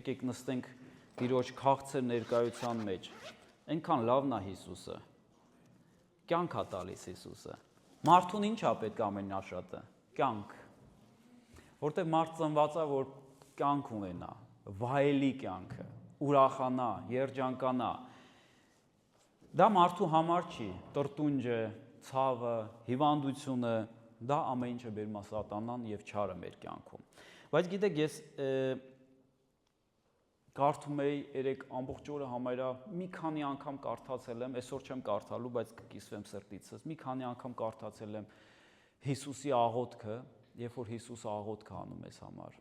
եկեք նստենք Տիրոջ քաղցր ներկայության մեջ։ Այնքան լավն է Հիսուսը։ Կյանք է տալիս Հիսուսը։ Մարդուն ինչ է պետք ամենն աշատը։ Կյանք։ Որտեղ մարդ ծնված է, որ կյանք ունենա, վայելի կյանքը, ուրախանա, երջանկանա։ Դա մարդու համար չի, տրտունջը, ցավը, հիվանդությունը, դա ամեն ինչը բերում է սատանան եւ չարը մեր կյանքում։ Բայց գիտեք, ես կարդում էի երեք ամբողջ օրը համարյա մի քանի անգամ կարդացել եմ, այսօր չեմ կարդալու, բայց կկիսվեմ սրտիցս։ Մի քանի անգամ կարդացել եմ Հիսուսի աղոթքը, երբ որ Հիսուսը աղոթք անում մեզ համար։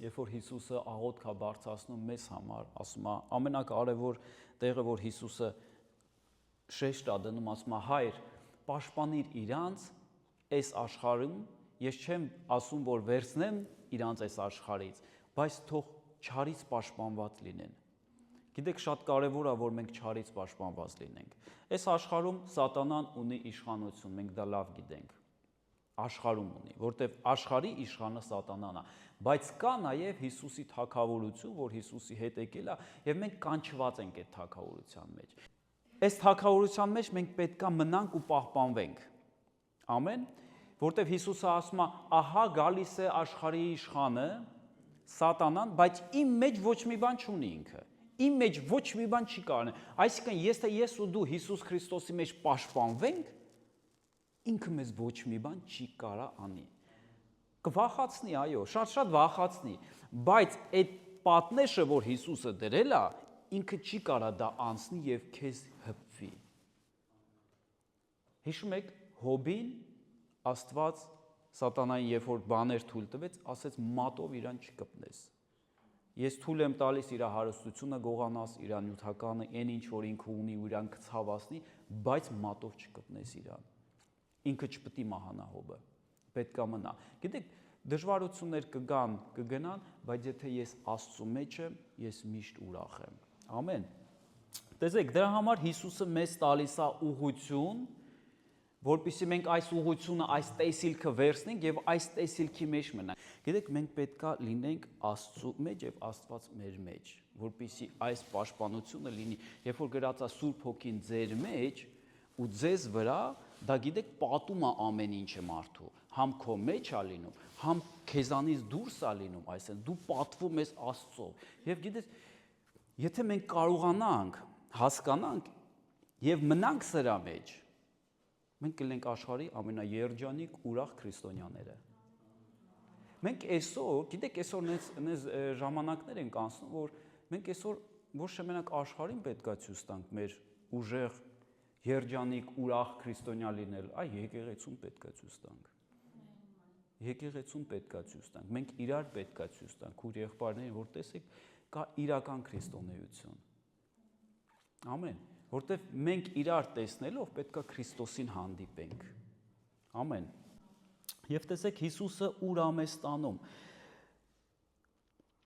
Երբ որ Հիսուսը աղոթք է բարձրացնում մեզ համար, ասում է, ամենակարևոր տեղը, որ Հիսուսը շեշտ է դնում, ասում է, Հայր, պաշտպանիր իրանց այս աշխարհում, ես չեմ ասում, որ վերցնեմ իրանց այս աշխարհից, բայց թող չարից պաշտպանված լինեն։ Գիտեք, շատ կարևոր է, որ մենք չարից պաշտպանված լինենք։ Այս աշխարհում սատանան ունի իշխանություն, մենք դա լավ գիտենք։ Աշխարհում ունի, որտեվ աշխարհի իշխանը սատանան է, բայց կա նաև Հիսուսի թագավորություն, որ Հիսուսի հետ եկել է, եւ մենք կանչված ենք այդ թագավորության մեջ։ Այս թագավորության մեջ մենք պետքա մնանք ու պահպանվենք։ Ամեն, որտեվ Հիսուսը ասում է, ահա գալիս է աշխարհի իշխանը, սատանան, բայց իմ մեջ ոչ մի բան չունի ինքը։ Իմ մեջ ոչ մի բան չի կարող։ Այսինքն, ես ու դու Հիսուս Քրիստոսի մեջ պաշտպանվենք, ինքը մեզ ոչ մի բան չի կարա անի։ Կվախացնի, այո, շատ վախացնի, բայց այդ պատնեշը, որ Հիսուսը դրել է, ինքը չի կարա դա անցնի եւ քեզ հպվի։ Հիշում եք, Հոբին Աստված սատանային, երբ որ բաներ թույլ տվեց, ասեց մատով իրան չկպնես։ Ես թույլ եմ տալիս իր հարստությունը գողանաս, իր նյութականը, այն ինչ որ ինքը ունի ու իրան կցավացնի, բայց մատով չկպնես իրան։ Ինքը չպետք է մահանա Հոբը, պետք է մնա։ Գիտեք, դժվարություններ կգնան, բայց եթե ես Աստծո մեջ եմ, ես միշտ ուրախ եմ։ Ամեն։ Տեսեք, դրա համար Հիսուսը մեզ տալիս է ուղղություն, որպեսզի մենք այս ուղղությունը, այս տեսիլքը վերցնենք եւ այս տեսիլքի մեջ մնանք։ Գիտեք, մենք պետքա լինենք Աստծո մեջ եւ Աստված մեր մեջ, որպեսզի այս պաշտպանությունը լինի։ Երբ որ գրած է Սուրբ Հոգին ձեր մեջ ու ձեզ վրա, դա գիտեք, պատում է ամեն ինչը մարդու, համ քո մեջ է լինում, համ քեզանից դուրս է լինում, այսինքն դու պատվում ես Աստծո։ Եվ գիտես, եթե մենք կարողանանք, հասկանանք եւ մնանք սրա մեջ, մենք կլինենք աշխարհի ամենաերջանիկ ուրախ քրիստոնյաները։ Մենք այսօր, գիտեք, այսօր նենց ժամանակներ ենք անցնում, որ մենք այսօր ոչ թե մենակ աշխարհին պետքա ցույց տանք մեր ուժեղ, երջանիկ, ուրախ քրիստոնյա լինել, այ եկեղեցուն պետքա ցույց տանք։ Եկեղեցուն պետքա ցույց տանք։ Մենք իրար պետքա ցույց տանք, ուր եղբայրներին, որ տեսեք, կա իրական քրիստոնեություն։ Ամեն, որտեվ մենք իրար տեսնելով պետքա Քրիստոսին հանդիպենք։ Ամեն։ Եվ տեսեք, Հիսուսը ուր է մեզ տանում։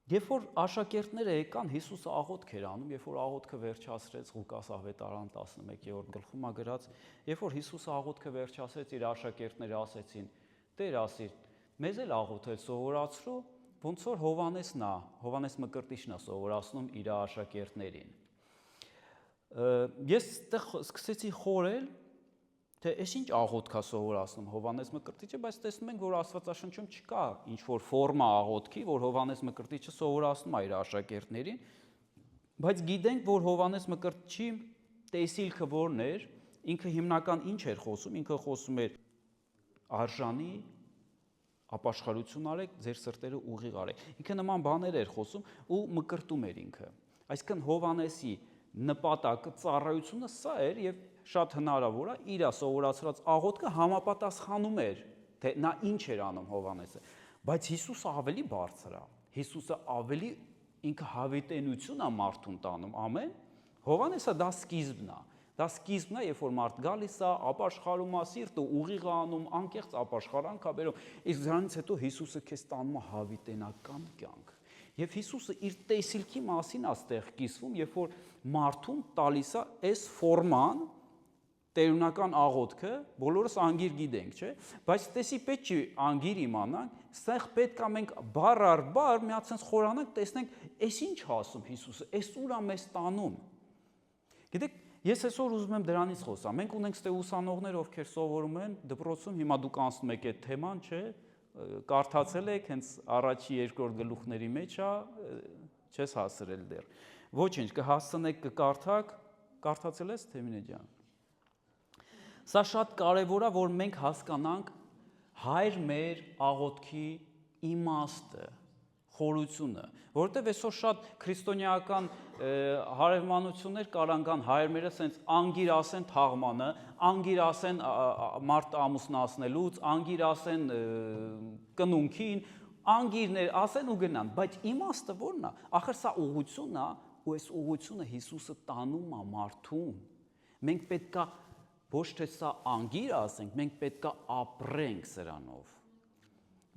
Երբ որ աշակերտները եկան, Հիսուսը աղոթք էր անում, երբ որ աղոթքը վերջացրեց, Ղուկաս ավետարան 11-րդ գլխում է գրած, երբ որ Հիսուսը աղոթքը վերջացրեց, իր աշակերտները ասեցին. Տեր ասիր, մեզ էլ աղոթել սովորացրու, ոնց որ Հովհաննեսն է, Հովհաննես Մկրտիչն է սովորացնում իր աշակերտներին։ Ես այդտեղ սկսեցի խորել, թե այս ինչ աղոթք է սովորացնում Հովհաննես Մկրտիչը, բայց տեսնում ենք, որ Աստվածաշնչում չկա ինչ որ ֆորմա աղոթքի, որ Հովհաննես Մկրտիչը սովորացնում է իր աշակերտներին, բայց գիտենք, որ Հովհաննես Մկրտիչի տեսիլքը որն էր, ինքը հիմնական ինչ էր խոսում, ինքը խոսում էր արժանի ապաշխարություն արեք, ձեր սրտերը ուղիղ արեք։ Ինքը նման բաներ էր խոսում ու մկրտում էր ինքը։ Այսինքն Հովհաննեսի նպատակը, ծառայությունը սա էր եւ շատ հնարավոր է իր սովորացրած աղոթքը համապատասխանում էր, թե նա ինչ էր անում Հովհաննեսը, բայց Հիսուսը ավելի բարձր է։ Հիսուսը ավելի ինքը հավիտենություն է մարդուն տանում, ամեն։ Հովհաննեսը դա սկիզբն է։ Դա սկիզբն է, երբ որ մարդ գալիս է, ապաշխարում է, սիրտը ուղիղ է անում, անկեղծ ապաշխարանք է բերում, իսկ դրանից հետո Հիսուսը քեզ տանում է հավիտենական կյանք։ Եվ Հիսուսը իր տեսիլքի մասին է ստեղ կիսվում, երբ որ մարդուն տալիս է այս ֆորման, տերունական աղոթքը, բոլորս անգիր գիտենք, չէ՞, բայց տեսի պետք չի անգիր իմանանք, սեղ պետք է մենք բառ առ բառ մի հատ sense խորանանք, տեսնենք, էս ինչ ասում Հիսուսը, էս ուր է մեզ տանում։ Գիտեք, ես այսօր ուզում եմ դրանից խոսամ։ Մենք ունենք ստե ուսանողներ, ովքեր սովորում են դպրոցում, հիմա դուք անցնում եք այդ թեման, չէ՞, կարդացել եք, հենց առաջի երկրորդ գլուխների մեջ է, չես հասրել դեռ։ Ոչինչ, կհասցնեք կկարդաք, կարդացել ես Թեմինե ջան։ Սա շատ կարևոր է, որ մենք հասկանանք Հայր մեր աղոթքի իմաստը, խորությունը, որովհետև այսօր շատ քրիստոնեական հարևանություններ կարան գան հայր մերը սենց անգիր ասեն թաղմանը, անգիր ասեն մարդ ամուսնացնելուց, անգիր ասեն կնունքին, անգիրներ ասեն ու գնան, բայց իմաստը որն է, ախր սա ուղղությունն է, ու այս ուղղությունը Հիսուսը տանում է մարդուն։ Մենք պետք է ոչ թե սա անգիր ասենք, մենք պետք է ապրենք սրանով։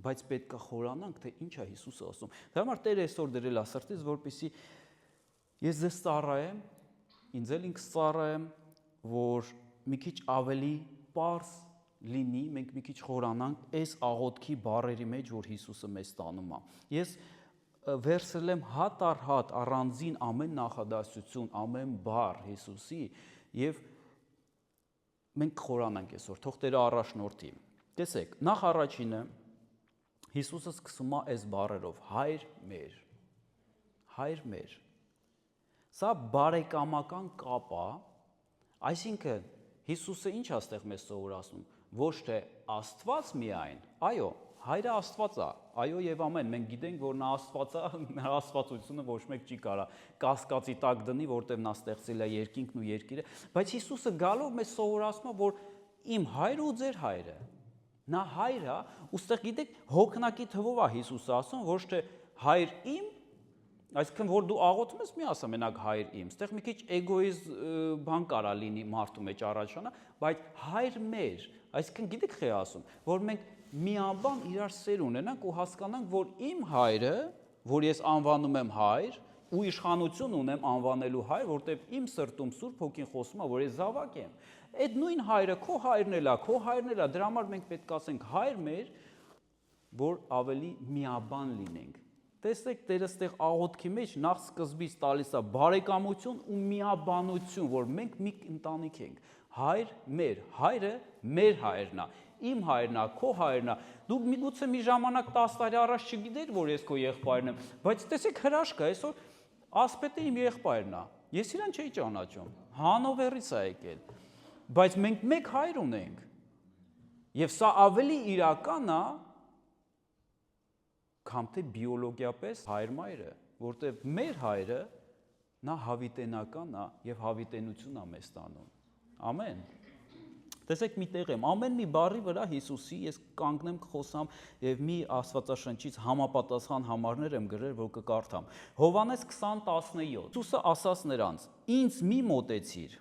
Բայց պետք է խորանանք, թե ինչ է Հիսուսը ասում։ Դա համար Տերը այսօր դրել է սրտից, որպեսզի ես ձեզ ծառայեմ, ինձ էլ ինքս ծառայեմ, որ մի քիչ ավելի պարզ լինի, մենք մի քիչ խորանանք այս աղոթքի բառերի մեջ, որ Հիսուսը մեզ տանում է։ Ես վերցրել եմ հատ առ հատ առանձին ամեն նախադասություն, ամեն բառ Հիսուսի եւ մենք խորանանք այսօր, թող Տերը առաջնորդի։ Տեսեք, նախ առաջինը Հիսուսը սկսում է այս բառերով Հայր մեր, Հայր մեր։ Սա բարեկամական կապ է, այսինքն Հիսուսը ինչ է ստեղ մեզ սովորացնում, ոչ թե Աստված միայն, այո, Հայրը Աստված է, այո եւ ամեն, մենք գիտենք, որ նա Աստված է, նրա աստվածությունը ոչ մեկ չի կարա կասկածի տակ դնի, որտեղ նա ստեղծել է երկինքն ու երկիրը, բայց Հիսուսը գալով մեզ սովորացնում է, որ իմ հայրը ու ձեր հայրը նա հայր է, ուստեղ գիտեք, հոգնակի թվով է Հիսուսը ասում, ոչ թե հայր իմ, այսինքն որ դու աղոթում ես, մի ասա մենակ հայր իմ, ստեղ մի քիչ էգոիզմ բան կարա լինի մարդու մեջ առաջանա, բայց հայր մեր, այսինքն գիտեք խե ասում, որ մենք միաբան իրար սեր ունենանք ու հասկանանք, որ իմ հայրը, որ ես անվանում եմ հայր, ու իշխանություն ունեմ անվանելու հայր, որտեղ իմ սրտում Սուրբ Հոգին խոսում է, որ ես զավակ եմ։ Այդ նույն հայրը քո հայրն էլ է, քո հայրն էլ է, դրա համար մենք պետք է ասենք հայր մեր, որ ավելի միաբան լինենք։ Տեսեք, Տերը ստեղ աղոթքի մեջ նախ սկզբից տալիս է բարեկամություն ու միաբանություն, որ մենք մի ընտանիք ենք։ Հայր մեր, հայրը մեր հայրն է, իմ հայրն է, քո հայրն է։ Դու միգուցե մի ժամանակ 10 տարի առաջ չգիտեր, որ ես քո եղբայրն եմ, բայց տեսեք հրաշքը, այսօր Ասպետը իմ եղբայրն է։ Ես իրան չէի ճանաչում։ Հանովերից է եկել։ Բայց մենք մեկ հայր ունենք։ Եվ սա ավելի իրական է, քան թե բիոլոգիապես հայր-մայրը, որտեղ մեր հայրը նա հավիտենական է եւ հավիտենություն է մեզ տանում։ Ամեն։ Տեսեք մի տեղ եմ, ամեն մի բառի վրա Հիսուսի ես կանգնեմ խոսամ եւ մի Աստվածաշնչից համապատասխան համարներ եմ գրել, որ կկարդամ։ Հովհաննես 20:17։ Հիսուսը ասաց նրանց. Ինձ մի մոտեցիր,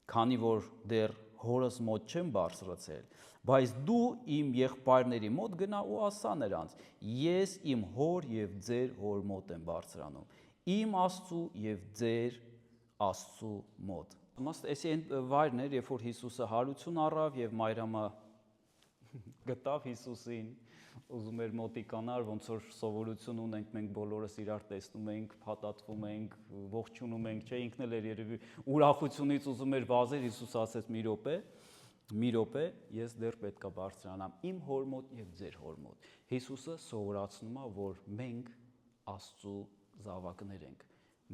քանի որ դեռ հորս մոտ չեմ բարձրացել, բայց դու իմ եղբայրների մոտ գնա ու ասա նրանց. ես իմ հոր եւ ձեր հոր մոտ եմ բարձրանում, իմ Աստծու եւ ձեր Աստծու մոտ։ Այսի այն վայրն էր, երբ որ Հիսուսը հարություն առավ եւ Մարիամը գտավ Հիսուսին, ուզում էր մոտիկանալ, ոնց որ սովորություն ունենք, մենք բոլորս իրար տեսնում ենք, փաթաթվում ենք, ողջունում ենք, չէ, ինքն էլ էր երևի ուրախությունից ուզում էր վազել, Հիսուսը ասեց՝ մի րոպե, ես դեռ պետքա բարձրանամ իմ հոր մոտ եւ ձեր հոր մոտ։ Հիսուսը սովորացնում է, որ մենք Աստծու զավակներ ենք։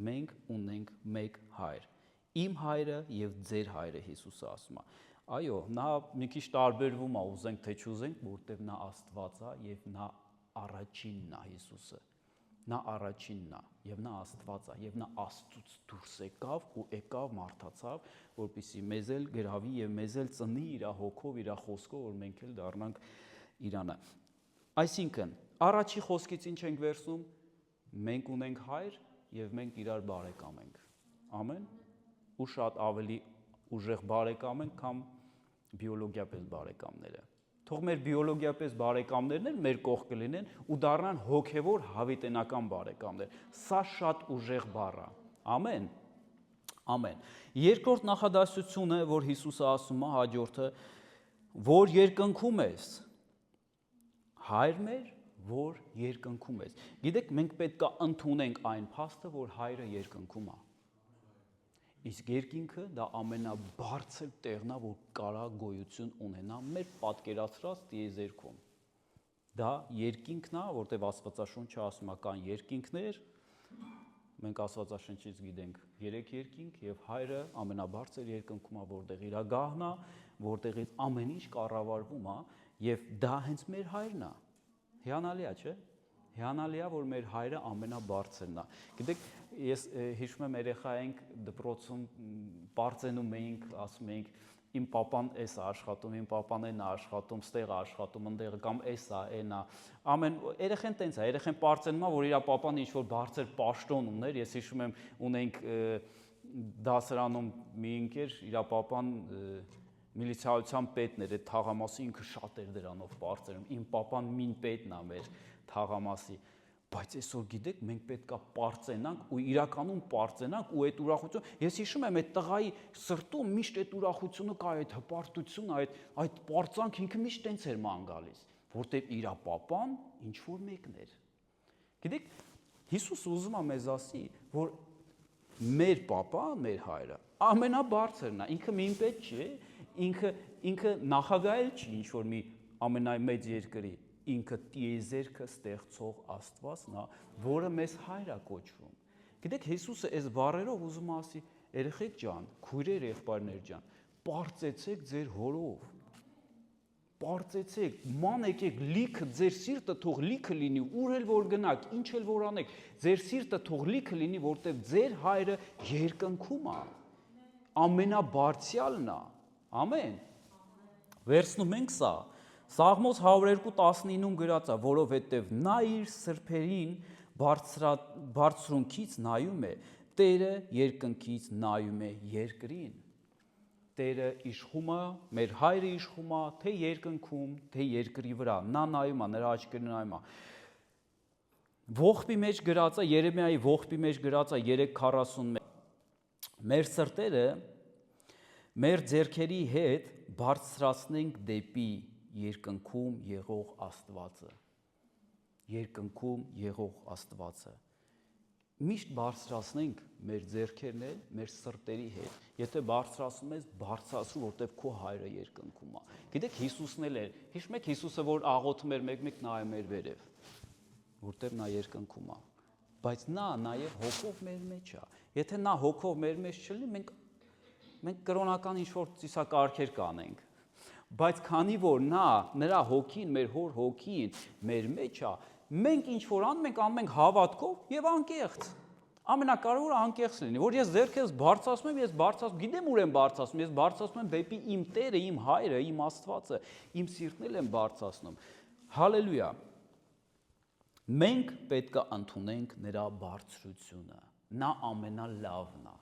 Մենք ունենք մեկ հայր։ Իմ հայրը եւ ձեր հայրը Հիսուսը ասում է։ Այո, նա մի քիչ տարբերվում է, ուզենք թե չուզենք, որտեղ նա Աստված է եւ նա առաջինն է Հիսուսը։ Նա առաջինն է եւ նա Աստված է եւ նա Աստծուց դուրս եկավ ու եկավ մարդացավ, որպեսզի մեզ էլ գրավի եւ մեզ էլ ծնի իր հոգով, իր խոսքով, որ մենք էլ դառնանք իրանը։ Այսինքն, առաջի խոսքից ինչ ենք վերցնում։ Մենք ունենք հայր եւ մենք իրար բարեկամ ենք։ Ամեն։ Ու շատ ավելի ուժեղ բարեկամ ենք, քան բիոլոգիապես բարեկամները։ Թող մեր բիոլոգիապես բարեկամներն էլ մեր կողք կլինեն ու դառնան հոգևոր հավիտենական բարեկամներ։ Սա շատ ուժեղ բառ է։ Ամեն։ Ամեն։ Երկրորդ նախադասությունը, որ Հիսուսը ասում է հաջորդը, որ երկնքում ես, Հայր մեր, որ երկնքում ես։ Գիտեք, մենք պետք է ընդունենք այն փաստը, որ Հայրը երկնքում է։ Իսկ երկինքը դա ամենաբարձր տեղն է, որ կարա գոյություն ունենա մեր պատկերացրած տիեզերքում։ Դա երկինքն է, որտեղ Աստվածաշունչը ասում է կան երկինքներ, մենք Աստվածաշնչից գիտենք 3 երկինք եւ Հայրը ամենաբարձր երկնքում է, որտեղ իր գահն է, որտեղից ամեն ինչ կառավարվում է եւ դա հենց մեր Հայրն է։ Հիանալի է, չէ՞։ Հիանալի է, որ մեր Հայրը ամենաբարձրն է։ Գիտեք, ես հիշում եմ երեխա ենք դպրոցում բարձենում էինք, ասում էինք իմ papan էս է աշխատում, իմ papan էն է աշխատում, ստեղ է աշխատում, ընդեղ կամ էս է, էն է։ Ամեն երեխեն տենց է, երեխեն բարձենում է, որ իր papan ինչ որ բարձր պաշտոն ուներ, ես հիշում եմ ունենք դասարանում մի ընկեր, իր papan միլիցիայության պետն էր, այդ թաղամասի ինքը շատ էր դրանով բարձրում։ Իմ papan մին պետն է մեր թաղամասի, բայց այսօր գիտեք, մենք պետքա պարծենանք ու իրականում պարծենանք ու այդ ուրախությունը, ես հիշում եմ այդ տղայի սրտում միշտ այդ ուրախությունը կա, այդ հպարտությունը, այդ պարծանք ինքը միշտ տենց էր ման գալիս, որտեղ իր papan ինչ որ մեկն էր։ Գիտեք, Հիսուսը ուզում է մեզ ասի, որ մեր papan, մեր Հայրը ամենաբարձրն է, ինքը մին պետ չէ, ինքը նախագահ չի ինչ որ մի ամենամեծ երկրի, ինքը տիեզերքը ստեղծող Աստվածն է, որը մեզ Հայր է կոչվում։ Գիտեք, Հիսուսը այս բառերով ուզում է ասի, երեխեք ջան, քույրեր, եղբայրներ ջան, պարծեցեք ձեր հորով։ Պարծեցեք, ման եկեք, լիքը ձեր սիրտը թող լիքը լինի, ուր էլ որ գնաք, ինչ էլ որ անեք, ձեր սիրտը թող լիքը լինի, որտեղ ձեր Հայրը երկնքում է, ամենաբարձյալն է։ Ամեն։ Վերցնում ենք սա։ Սաղմոս 102:19-ում գրած է, որովհետև նա իր սրբերին բարձրունքից նայում է, Տերը երկնքից նայում է երկրին։ Տերը իշխում է, մեր Հայրը իշխում է, թե երկնքում, թե երկրի վրա, նա նայում է, նրա աչքերը նայում է։ Ողբի մեջ գրած է, Երեմիայի ողբի մեջ գրած է 3:41, մեր սրտերը մեր ձեռքերի հետ բարձրացնենք դեպի երկնքում եղող Աստվածը, երկնքում եղող Աստվածը, միշտ բարձրացնենք մեր ձեռքերն էլ մեր սրտերի հետ, եթե բարձրացնում ես, բարձրացրու, որտև քո Հայրը երկնքում է։ Գիտեք, Հիսուսն էլ էր, հիշում եք Հիսուսը, որ աղոթում էր մեկ-մեկ նայում էր վերև, որտև նա երկնքում է, բայց նա նաև հոգով մեր մեջ է, եթե նա հոգով մեր մեջ չլինի, մենք կրոնական ինչ-որ ծիսակարգեր կանենք, բայց քանի որ նրա հոգին, մեր հոր հոգին մեր մեջ է, մենք ինչ-որ անում ենք հավատքով և անկեղծ, ամենակարևորը անկեղծ լինի, որ ես ձեռքերս բարձրացնում եմ, ես բարձրացնում, գիտեմ ուր եմ բարձրացնում, ես բարձրացնում եմ դեպի իմ Տերը, իմ Հայրը, իմ Աստվածը, իմ սիրտն էլ եմ բարձրացնում, հալելույա, մենք պետք է ընդունենք նրա բարձրությունը, նա ամենալավն է։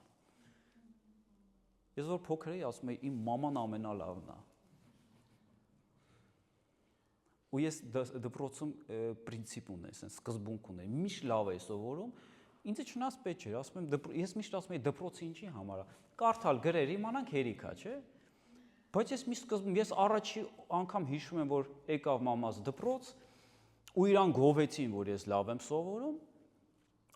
Ես որ փոքր էի ասում եմ, իմ մաման ամենալավն է։ Ու ես դպրոցում պրինցիպ ունեի, սկզբունք ունեի, միշտ լավ էի սովորում, ինձ չնայած պետք չէր, ասում եմ, ես միշտ ասում էի դպրոցը ինչի համար է, կարդալ գրեր իմանանք հերիք է, չէ՞։ Բայց ես միշտ սկզբում, ես առաջի անգամ հիշում եմ, որ եկավ մամաս դպրոց, ու իրան գովեցին, որ ես լավ եմ սովորում,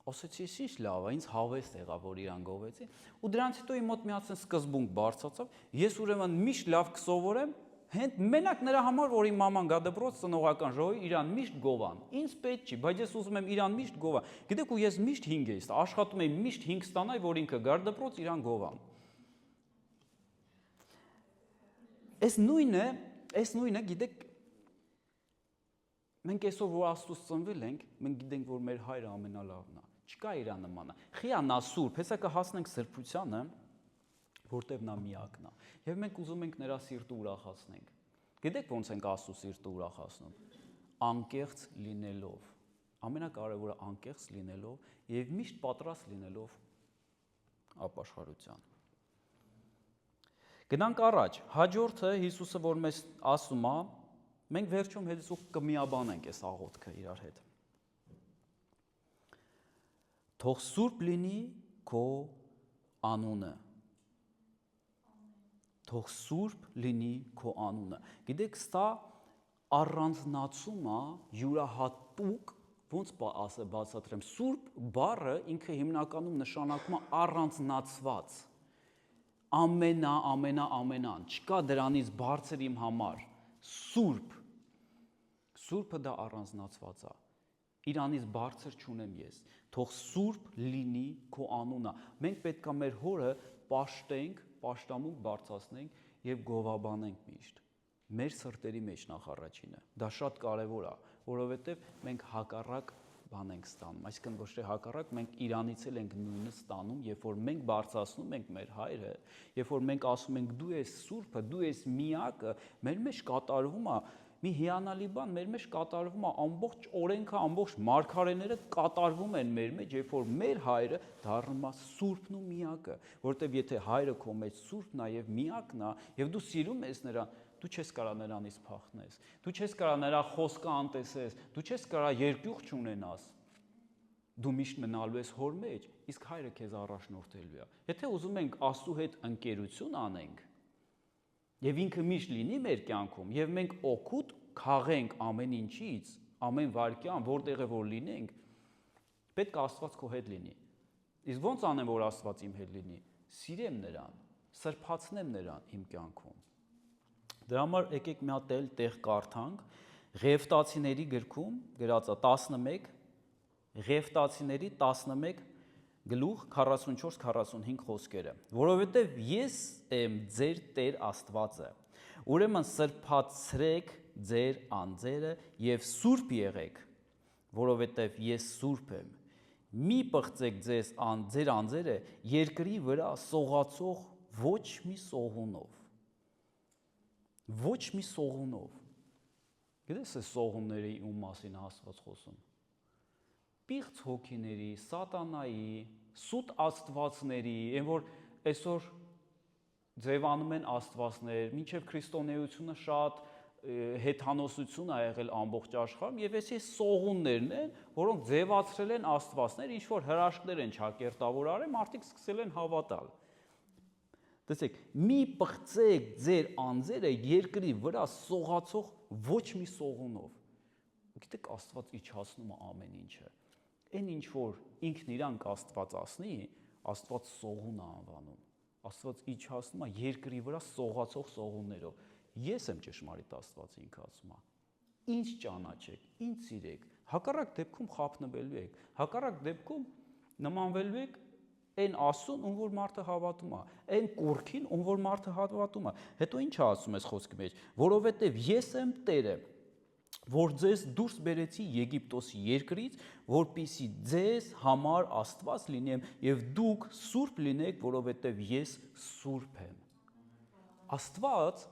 ասեցի, ես ինչ լավ է, ինձ հավես եղավ, որ իրան գովեցին, ու դրանից հետո իմ մոտ միացան սկզբունք բարձրացավ, ես ուրեմն միշտ լավ կսովորեմ, հենց մենակ նրա համար, որ իմ մաման գա դպրոց ծնողական ժողովի, իրան միշտ գովան, ինձ պետք չի, բայց ես ուզում եմ իրան միշտ գովան, գիտեք ու ես միշտ 5 էի, աշխատում էի միշտ 5 ստանալ, որ ինքը գար դպրոց, իրան գովան։ Այս նույնը, գիտեք, մենք այսօր որ Աստծուց ծնվել ենք, մենք գիտենք, որ մեր Հայրը ամենալավն է, չկա իր նմանը, խիա նա սուրբ, հեսա կհասնենք սրբությանը, որտև նա միակն է, և մենք ուզում ենք նրա սիրտը ուրախացնենք, գիտեք ոնց ենք Աստծու սիրտը ուրախացնում, անկեղծ լինելով, ամենակարևորը անկեղծ լինելով և միշտ պատրաստ լինելով ապաշխարության։ Գնանք առաջ, հաջորդը Հիսուսը, որ մեզ ասում է, մենք վերջում հետո կմիաբանենք այս աղոթքը իրար հետ։ Թող սուրբ լինի քո անունը։ Թող սուրբ լինի քո անունը։ Գիտեք, սա առանձնացում է յուրահատուկ, ոնց բացատրեմ, սուրբ բառը ինքը հիմնականում նշանակում է առանձնացված, ամենան, չկա դրանից բարձր իմ համար, սուրբը դա առանձնացված է, իրանից բարձր չունեմ ես, թող սուրբ լինի քո անունը, մենք պետք է մեր հորը պաշտենք, պաշտամունք բարձրացնենք և գովաբանենք միշտ, մեր սրտերի մեջ նախ առաջինը, դա շատ կարևոր է, որովհետև մենք հակառակ բան ենք ստանում, այսինքն ոչ թե հակառակ, մենք իրանից էլ ենք նույնը ստանում, երբ որ մենք բարձրացնում ենք մեր հայրը, երբ որ մենք ասում ենք դու ես սուրբը, դու ես միակը, մեր մեջ կատարվում է մի հիանալի բան, մեր մեջ կատարվում է ամբողջ օրենքը, ամբողջ մարգարեները կատարվում են մեր մեջ, երբ որ մեր հայրը դառնում է սուրբն ու միակը, որովհետև եթե հայրը քո մեջ սուրբն է եւ միակն է, եւ դու սիրում ես նրան, դու չես կարա նրանից փախնես, դու չես կարա նրա խոսքը անտեսես, դու չես կարա երկյուղ չունենաս, դու միշտ մնալու ես հոր մեջ, իսկ հայրը քեզ առաջնորդելու է։ Եթե ուզում ենք Աստծու հետ ընկերություն անենք, եւ ինքը միշտ լինի մեր կյանքում, եւ մենք օգուտ քաղենք ամեն ինչից, ամեն վարքյան, որտեղ է որ լինենք, պետք է Աստված քո հետ լինի։ Իսկ ո՞նց անեմ, որ Աստված իմ հետ լինի։ Սիրեմ նրան, սրբացնեմ նրան իմ կյանքում։ Դրա համար եկեք մի հատ էլ տեղ կարդանք Ղևտացիների գրքում գրած է 11 Ղևտացիների 11 գլուխ 44-45 խոսքերը, որովհետև ես եմ ձեր Տեր Աստվածը, ուրեմն սրբացրեք ձեր անձերը և սուրբ եղեք, որովհետև ես սուրբ եմ, մի պղծեք ձեր անձերը երկրի վրա սողացող ոչ մի սողունով, գիտես է սողունների ում մասին Աստված խոսում, պիղծ հոգիների, սատանայի, սուտ աստվածների, այն որ այսօր ձևանում են աստվածներ, մինչև քրիստոնեությունը շատ հեթանոսություն է եղել ամբողջ աշխարհում եւ այս սողուններն են, որոնք ձևացրել են աստվածներ, ինչ որ հրաշքներ են ճակերտավոր արել, մարդիկ սկսել են հավատալ։ Տեսեք, մի պղծեք ձեր անձերը երկրի վրա սողացող ոչ մի սողունով։ Գիտեք, Աստված իջացնում է ամեն ինչը։ Այն ինչ որ ինքն իրան կաստվածացնի, Աստված սողուն է անվանում։ Աստված իջացնում է երկրի վրա սողացող սողուններով։ Ես եմ ճշմարիտ Աստվածը ինքը ասում է։ Ինչ ճանաչեք, ինչ սիրեք, հակառակ դեպքում խափնվելու եք, հակառակ դեպքում նմանվելու եք այն Աստծուն, ում որ մարդը հավատում է, այն կուռքին, ում որ մարդը հավատում է։ Հետո ինչ ասում ես խոսքի մեջ, որովհետև ես եմ Տերը, որ ձեզ դուրս բերեցի Եգիպտոսի երկրից, որպեսզի ձեզ համար Աստված լինեմ եւ դուք սուրբ լինեք, որովհետեւ ես սուրբ եմ։ Աստված,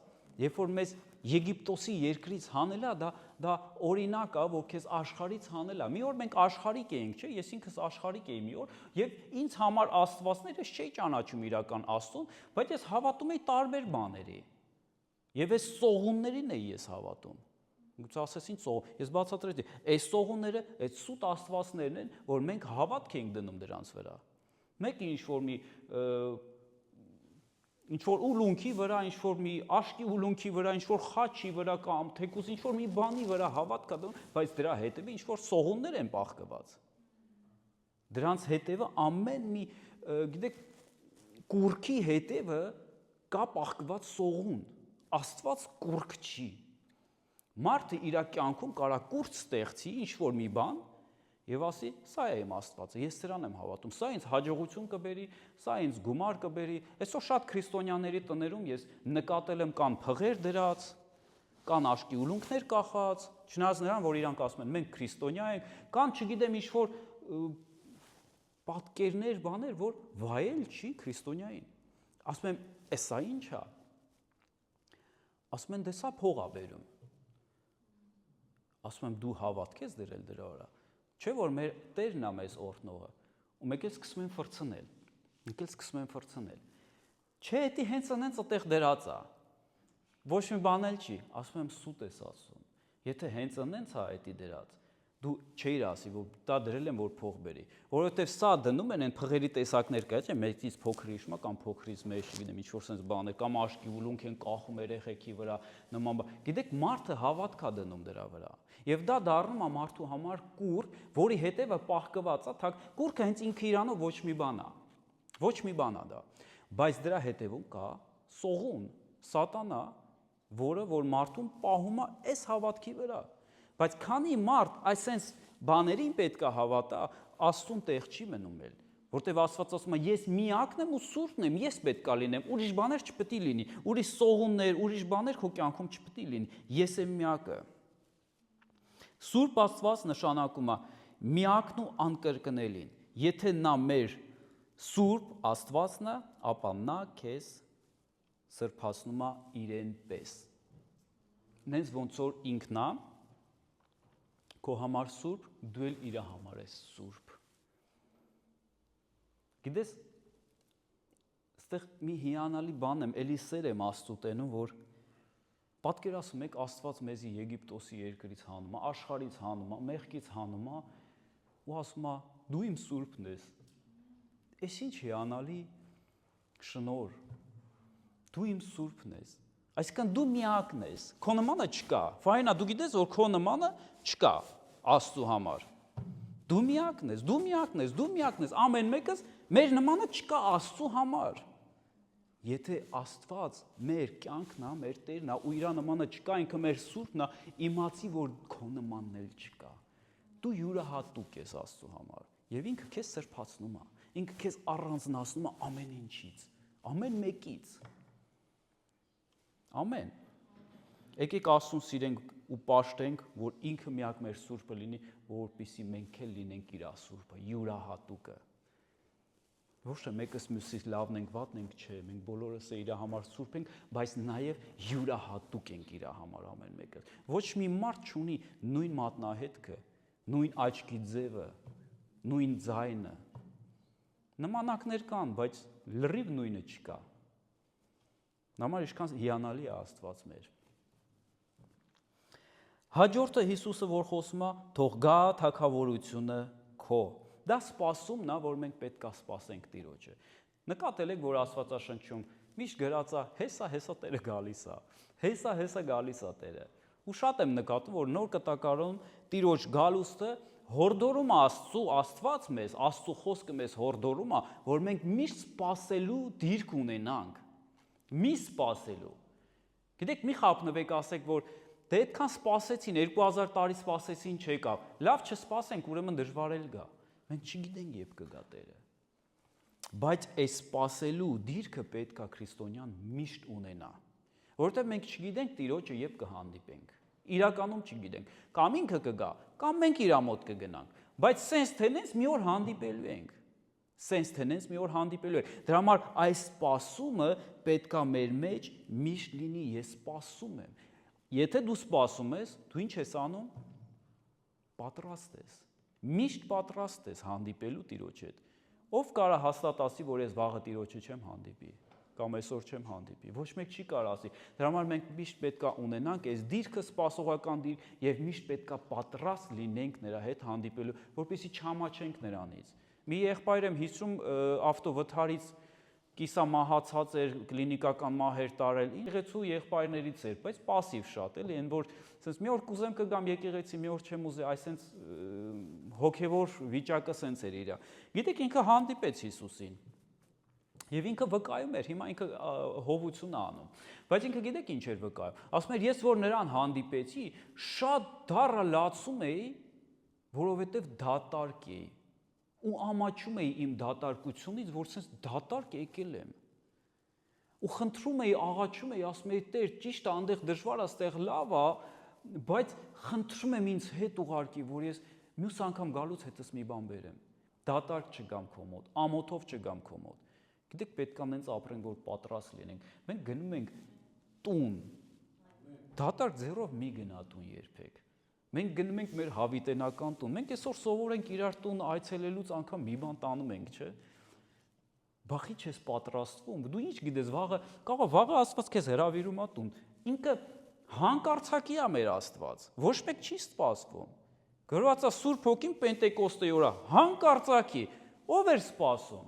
երբ որ մեզ Եգիպտոսի երկրից հանել է, դա օրինակ է, որ քեզ աշխարհից հանել է։ Մի օր մենք աշխարհիկ էինք, չէ՞, ես ինքս աշխարհիկ էի մի օր, եւ ինձ համար Աստվածներ ես չէի ճանաչում իրական Աստծուն, բայց ես հավատում էի տարբեր բաների։ Եվ այս սողուններին էի ես հավատում։ Գուցե ասես ինչ սող, ես բացատրեցի, այս սողունները, այս սուտ աստվածներն են, որ մենք հավատք ենք դնում դրանց վրա։ Մեկը ինչ որ ուլունքի վրա, ինչ որ մի աշկի ուլունքի վրա, ինչ որ խաչի վրա կամ թեկուզ ինչ որ մի բանի վրա հավատք կա դնում, բայց դրա հետևը ինչ որ սողուններ են պահկված։ Դրանց հետևը ամեն մի, գիտեք, կուռքի հետևը կա պահկված սողուն։ Աստված կուռք չի։ Մարդը իր կյանքում կարա կուրց ստեղծի ինչ-որ մի բան եւ ասի, սա է իմ Աստվածը, ես սրան եմ հավատում, սա ինձ հաջողություն կբերի, սա ինձ գումար կբերի։ Այսօր շատ քրիստոնյաների տներում ես նկատել եմ կան փղեր դրած, կան աշկի ուլունքներ կախած, չնայած նրան, որ իրանք ասում են, մենք քրիստոնյա ենք, կան, չգիտեմ, ինչ-որ պատկերներ, բաներ, որ վայել չի քրիստոնյային։ Ասում եմ, սա ի՞նչ է։ Ասում են, դե սա փող է բերում։ Ասում եմ, դու հավատք ես դրել դրա վրա։ Չէ՞ որ մեր Տերն է մեզ օրհնողը։ Ու մեկ էլ սկսում են ֆրցնել։ Չէ, դա հենց այդտեղ դրած է։ Ոչ մի բան էլ չի։ Ասում եմ, սուտ ես ասում։ Եթե հենց այնց է դա դրած, դու չէիր ասի, որ դա դրել եմ, որ փող բերի, որովհետև սա դնում են այն փղերի տեսակներ կա, չէ՞, մեծից փոքր հիշում կամ փոքրից մեծ, չգիտեմ, ինչ-որ sense բաներ, կամ աշկի ուլունք են կախում երեխեքի վրա, նման բան։ Գիտեք, մարդը հավատք է դնում դրա վրա։ Եվ դա դառնում է մարդու համար կուր, որի հետևը պահկված է, թակ կուրքը հենց ինքը իրանով ոչ մի բան է։ Ոչ մի բան է դա։ Բայց դրա հետևում կա սողուն, սատանա, որը որ մարդուն պահում է այս հավատքի վրա։ Բայց քանի մարդ այսենց բաներին պետք է հավատա, Աստծուն տեղ չի մնում էլ, որտեվ Աստված ասում է, ես միակն եմ ու սուրբն եմ, ես պետք է լինեմ, ուրիշ բաներ չպետք է լինի, ուրիշ սողուններ, ուրիշ բաներ քո կյանքում չպետք է լինի, ես եմ միակը։ Սուրբ Աստված նշանակում է միակն ու անկրկնելին։ Եթե նա մեր Սուրբ Աստվածն է, ապա նա քեզ սրբացնում է իրեն պես։ Նենց ոնց որ ինքն է քո համար սուրբ, դու էլ իր համար ես սուրբ։ Գիտես, այստեղ մի հիանալի բան եմ, էլի սեր եմ Աստծու տենում, որ պատկերացնում եք Աստված մեզի Եգիպտոսի երկրից հանում է, աշխարհից հանում է, մեղքից հանում է, ու ասում է, դու իմ սուրբն ես։ Էս ինչ հիանալի շնորհ։ Դու իմ սուրբն ես։ Այսինքն դու միակն ես, քո նմանը չկա։ Ֆայնա, դու գիտես, որ քո նմանը չկա Աստծու համար։ Դու միակն ես, դու միակն ես, դու միակն ես, ամեն մեկս մեր նմանը չկա Աստծու համար։ Եթե Աստված մեր կյանքն է, մեր Տերն է, ու իր նմանը չկա, ինքը մեր սուրբն է, իմացի, որ քո նմանն էլ չկա։ Դու յուրահատուկ ես Աստծու համար, եւ ինքը քեզ սրբացնում է, ինքը քեզ առանձնացնում է ամեն ինչից, ամեն մեկից։ Ամեն։ Եկեք Աստծուն սիրենք ու պաշտենք, որ ինքը միակ մեր սուրբը լինի, որպեսզի մենք էլ լինենք իր սուրբը, յուրահատուկը։ Ոչ թե մեկս մյուսից լավն ենք, վատն ենք, չէ, մենք բոլորս իր համար սուրբ ենք, բայց նաև յուրահատուկ ենք իր համար ամեն մեկը։ Ոչ մի մարդ չունի նույն մատնահետքը, նույն աչքի ձևը, նույն ձայնը։ Նմանակներ կան, բայց լրիվ նույնը չկա։ Նամար ինչքան հիանալի է Աստված մեր։ Հաջորդը Հիսուսը որ խոսում է, թող գա թագավորությունը քո։ Դա սպասումն է, որ մենք պետք է սպասենք Տիրոջը։ Նկատել եք, որ Աստվածաշնչում միշտ գրած է, հեսա Տերը գալիս է, հեսա գալիս է Տերը։ Ու շատ եմ նկատում, որ նոր կտակարանում Տիրոջ գալուստը հորդորում է Աստված մեզ, Աստծո խոսքը մեզ հորդորում է, որ մենք միշտ սպասելու դիրք ունենանք։ Մի սպասելու։ Գիտեք, մի խափնվեք, ասեք, որ դե այդքան սպասեցին, 2000 տարի սպասեցին, չեկավ։ Լավ չսպասենք, ուրեմն դժվար էլ գա։ Մենք չգիտենք երբ կգա Տերը։ Բայց այս սպասելու դիրքը պետք է քրիստոնյան միշտ ունենա, որովհետև մենք չգիտենք Տիրոջը երբ կհանդիպենք։ Իրականում չգիտենք։ Կամ ինքը կգա, կամ մենք իր մոտ կգնանք, բայց sense tense մի օր հանդիպելու ենք։ Sense tense մի օր հանդիպելու ենք։ Դրա համար այս սպասումը պետք է մեր մեջ միշտ լինի, ես սպասում եմ։ Եթե դու սպասում ես, դու ինչ ես անում։ Պատրաստ ես։ Միշտ պատրաստ ես հանդիպելու Տիրոջ հետ։ Ով կարա հաստատ ասի, որ ես վաղը Տիրոջը չեմ հանդիպի, կամ այսօր չեմ հանդիպի։ Ոչ մեկ չի կարող ասի։ Դրա համար մենք միշտ պետք է ունենանք այս դիրքը սպասողական դիր եւ միշտ պետք է պատրաստ լինենք նրա հետ հանդիպելու, որպեսզի չհամաչենք նրանից։ Մի եղբայր եմ հիշում ավտովթարից կիսամահացած էր, կլինիկական մահեր տարել, եկեղեցու եղբայրներից էր, բայց պասիվ շատ, էլի, այն որ sense մի օր կուզեմ կգամ եկեղեցի, մի օր չեմ ուզի, այսենց հոգևոր վիճակը sense էր իրա։ Գիտեք, ինքը հանդիպեց Հիսուսին։ Եվ ինքը վկայում էր, հիմա ինքը հովություն է անում։ Բայց ինքը գիտեք ինչ էր վկայում։ Ասում էր, ես որ նրան հանդիպեցի, շատ դառը լացում էի, որովհետև դատարկ էի։ Ու ամաչում էի իմ դատարկությունից, որ sense դատարկ եկել եմ։ Ու խնդրում էի, աղաչում էի, ասում էի, Տեր, ճիշտ է, այնտեղ դժվար է, այստեղ լավ է, բայց խնդրում եմ ինձ հետ ուղարկի, որ ես մյուս անգամ գալուց հետս մի բան բերեմ։ Դատարկ չգամ քո մոտ, ամոթով չգամ քո մոտ։ Գիտեք, պետք է նենց ապրենք, որ պատրաստ լինենք։ Մենք գնում ենք տուն։ Դատարկ ձեռով մի գնա տուն երբեք։ Մենք գնում ենք մեր հավիտենական տուն։ Մենք այսօր սովորենք իրար տուն այցելելուց անգամ մի բան տանում ենք, չէ՞։ Բախի չես պատրաստվում։ Դու ինչ գիտես, վաղը Աստված քեզ հրավիրում է տուն։ Ինքը հանկարծակի է մեր Աստված։ Ոչ մեկ չի սպասվում։ Գրված է Սուրբ Հոգին Պենտեկոստեի օրը հանկարծակի ով էր սպասում։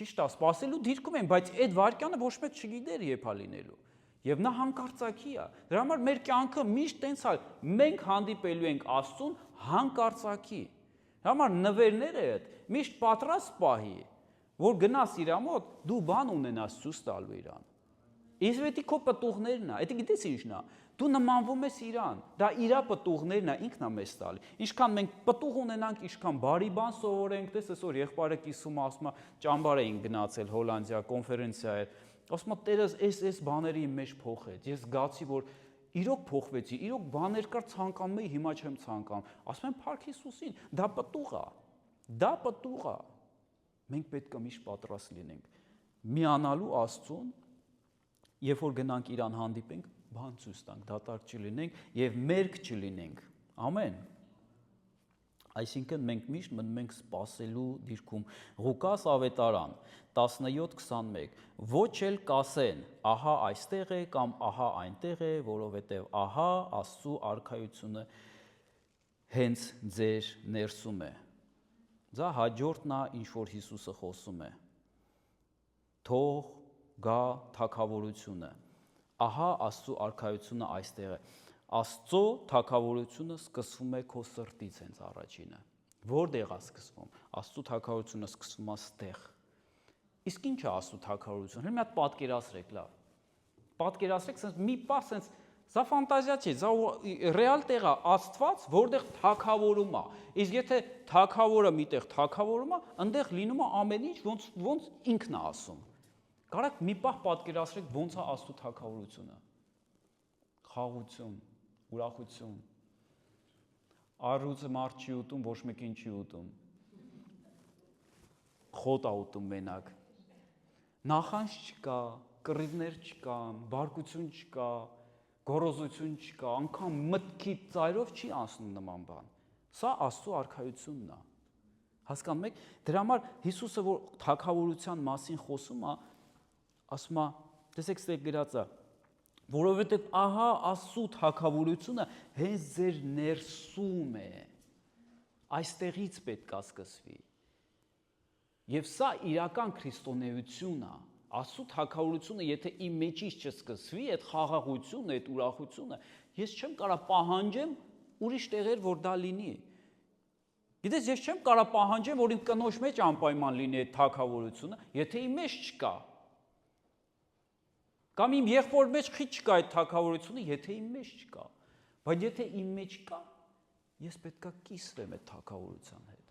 Ճիշտ է, սպասելու դիրքում են, բայց այդ վարքյանը ոչ մեկ չգիտեր երբ է լինելու։ Եվ նա հանկարծակի է։ Դրա համար մեր կյանքը միշտ տենց է, մենք հանդիպելու ենք Աստծուն հանկարծակի։ Դրա համար նվերները միշտ պատրաստ պահի, որ գնաս իր մոտ, դու բան ունենաս ցույց տալու իրան։ Իսկ դա քո պտուղներն է, դա գիտես ինչն է։ Դու նմանվում ես իրան, դա իրա պտուղներն է, ինքն է մեզ տալի։ Ինչքան մենք պտուղ ունենանք, ինչքան բարի բան սովորենք, տես այսօր եղբայրը կիսում ասում է, ճամբար էին գնացել Հոլանդիա, կոնֆերենցիա էր։ Ասում է Տերս այս բաների մեջ փոխեց։ Ես զգացի, որ իրոք փոխվեցի, իրոք բաներ կար ցանկանում էի, հիմա չեմ ցանկանում։ Ասում եմ Փառք Հիսուսին, դա պտուղ է։ Դա պտուղ է։ Մենք պետք է միշտ պատրաստ լինենք միանալու Աստծուն, երբ որ գնանք իրան հանդիպենք, բան ցույց տանք, դատարկ չլինենք եւ մերկ չլինենք։ Ամեն։ Այսինքն մենք միշտ մնում ենք սпасելու դիրքում։ Ղուկաս ավետարան 17:21 ոչ էլ կասեն, ահա այստեղ է կամ ահա այնտեղ է, որովհետև ահա Աստծու արքայությունը հենց ձեր ներսում է։ Դա հաջորդն է, ինչ որ Հիսուսը խոսում է։ Թող գա թագավորությունը։ Ահա Աստծու արքայությունը այստեղ է։ Աստծո թագավորությունը սկսվում է քո սրտից հենց առաջինը։ Որտեղ է սկսվում։ Աստծո թագավորությունը սկսվում է ստեղ։ Իսկ ի՞նչ է Աստծո թագավորությունը։ Մի հատ պատկերացրեք, լավ։ Պատկերացրեք, sense մի պահ sense սա ֆանտազիա չէ, սա ռեալ տեղ է Աստված, որտեղ թագավորում է։ Իսկ եթե թագավորը միտեղ թագավորում է, այնտեղ լինում է ամեն ինչ, ոնց ինքն է ասում։ Կարաք մի պահ պատկերացրեք ոնց է Աստծո թագավորությունը։ Խաղաղություն, ուրախություն։ Առյուծը մարդ չի ուտում, ոչ մեկին չի ուտում։ Խոտ է ուտում մենակ։ Նախանձ չկա, կռիվներ չկան, բարկություն չկա, գոռոզություն չկա, անգամ մտքի ծայրով չի անցնում նման բան։ Սա Աստծո արքայությունն է։ Հասկանում եք, դրա համար Հիսուսը որ թագավորության մասին խոսում է, ասում է, տեսեք, ստեղ գրած է, որովհետև ահա Աստծո թագավորությունը հենց ձեր ներսում է։ Այստեղից պետք է սկսվի։ Եվ սա իրական քրիստոնեություն է։ Աստծո թագավորությունը, եթե իմ մեջից չսկսվի, այդ խաղաղությունը, այդ ուրախությունը, ես չեմ կարող պահանջեմ ուրիշ տեղեր, որ դա լինի։ Գիտես, ես չեմ կարող պահանջեմ, որ իմ կնոջ մեջ անպայման լինի այդ թագավորությունը, եթե իմ մեջ չկա։ Կամ իմ եղբոր մեջ խիտ չկա այդ թագավորությունը, եթե իմ մեջ չկա։ Բայց եթե իմ մեջ կա, ես պետք է կիսվեմ այդ թագավորության հետ։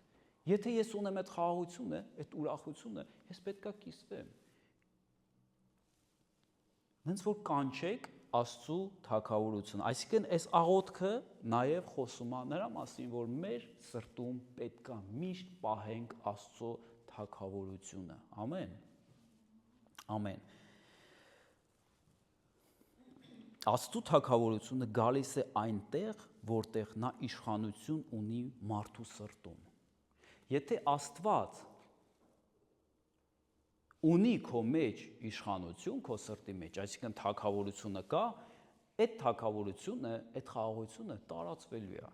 Եթե ես ունեմ այդ խաղաղությունը, այդ ուրախությունը, ես պետք է կիսվեմ։ Հենց որ կանչեք Աստծո թագավորությունը, այսինքն այս աղոթքը նաև խոսում է նրա մասին, որ մեր սրտում պետք է միշտ պահենք Աստծո թագավորությունը։ Ամեն։ Ամեն։ Աստծո թագավորությունը գալիս է այնտեղ, որտեղ նա իշխանություն ունի մարդու սրտում։ Եթե Աստված ունի քո մեջ իշխանություն, քո սրտի մեջ, այսինքն թագավորությունը կա, այդ թագավորությունը, այդ խաղաղությունը տարածվելու է։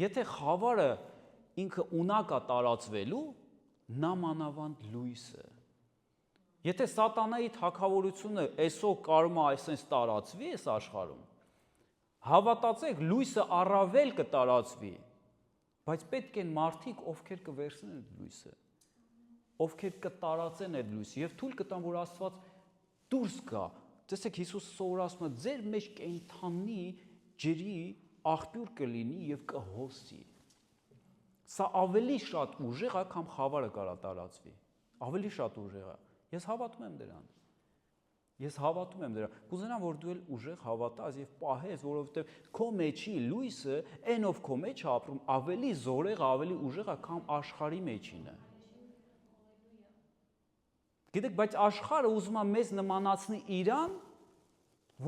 Եթե խավարը ինքը ունակ է տարածվելու, նա մանավանդ լույսը։ Եթե սատանայի թագավորությունը այսօր կարում է այսպես տարածվի այս աշխարհում, հավատացեք, լույսը առավել կտարածվի, բայց պետք են մարդիկ, ովքեր կվերցնեն այդ լույսը, ովքեր կտարածեն այդ լույսը եւ թույլ կտան, որ Աստված դուրս գա։ Տեսեք, Հիսուսը սովորացնում է, ձեր մեջ կենթանի ջրի աղբյուր կլինի եւ կհոսի։ Սա ավելի շատ ուժեղ է, քան խավարը կարա տարածվի։ Ավելի շատ ուժեղ է։ Ես հավատում եմ դրան։ Ես հավատում եմ դրան։ Կուզենամ, որ դու էլ ուժեղ հավատաս եւ պահես, որովհետեւ քո մեջի լույսը, այն ով քո մեջ է ապրում, ավելի զորեղ, ավելի ուժեղ է, քան աշխարհի մեջինը։ Գիտեք, բայց աշխարհը ուզում է մեզ նմանացնի իրան,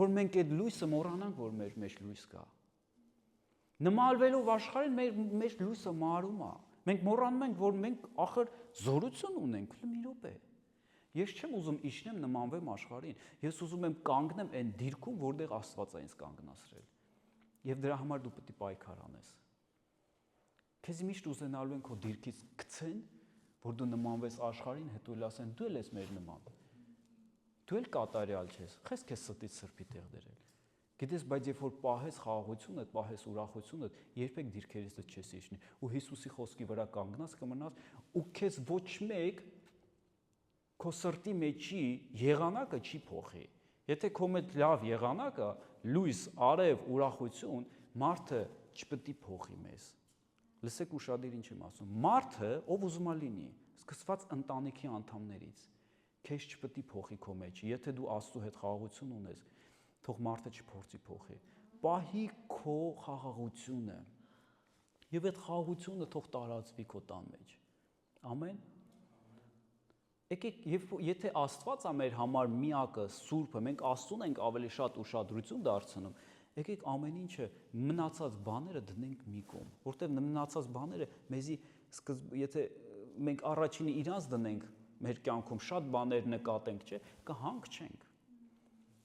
որ մենք այդ լույսը մոռանանք, որ մեր մեջ լույս կա։ Նմանվելով աշխարհին մեր լույսը մարում է։ Մենք մոռանում ենք, որ մենք ախր զորություն ունենք, մի րոպե։ Ես չեմ ուզում իջնեմ նմանվեմ աշխարհին։ Ես ուզում եմ կանգնեմ այն դիրքում, որտեղ Աստված է ինձ կանգնացրել։ Եվ դրա համար դու պետք է պայքար անես։ Քեզ միշտ ուզենալու են քո դիրքից գցեն, որ դու նմանվես աշխարհին, հետո էլ ասեն դու ես մեր նման։ Դու էլ կատարյալ ես, խես քեզ ստից սրբի տեղ դրել։ Գիտես, բայց երբ որ պահես խաղաղությունը, պահես ուրախությունը, երբեք դիրքերիցդ չես իջնի։ Ու Հիսուսի խոսքի վրա կանգնած կմնաս, ու քեզ ոչ մեկ քո սրտի մեջի եղանակը չի փոխի։ Եթե քո մեջ լավ եղանակը, լույս, արև, ուրախություն, մարդը չպետք է փոխի մեզ։ Լսեք ուշադիր ինչ եմ ասում։ Մարդը, ով ուզում է լինի, սկսված ընտանիքի անդամներից, քեզ չպետք է փոխի քո մեջ։ Եթե դու Աստծո հետ խաղաղություն ունես, թող մարդը չփորձի փոխի։ Պահի քո խաղաղությունը։ Եվ այդ խաղաղությունը թող տարածվի քո տան մեջ։ Ամեն։ Եկեք, եթե Աստված է մեր համար միակը, Սուրբը, մենք Աստծուն ենք ավելի շատ ուշադրություն դարձնում, եկեք ամեն ինչը մնացած բաները դնենք մի կողմ, որտեղ մնացած բաները մեզի եթե մենք առաջինը իրանց դնենք մեր կյանքում շատ բաներ նկատենք, չէ, կհանգչենք։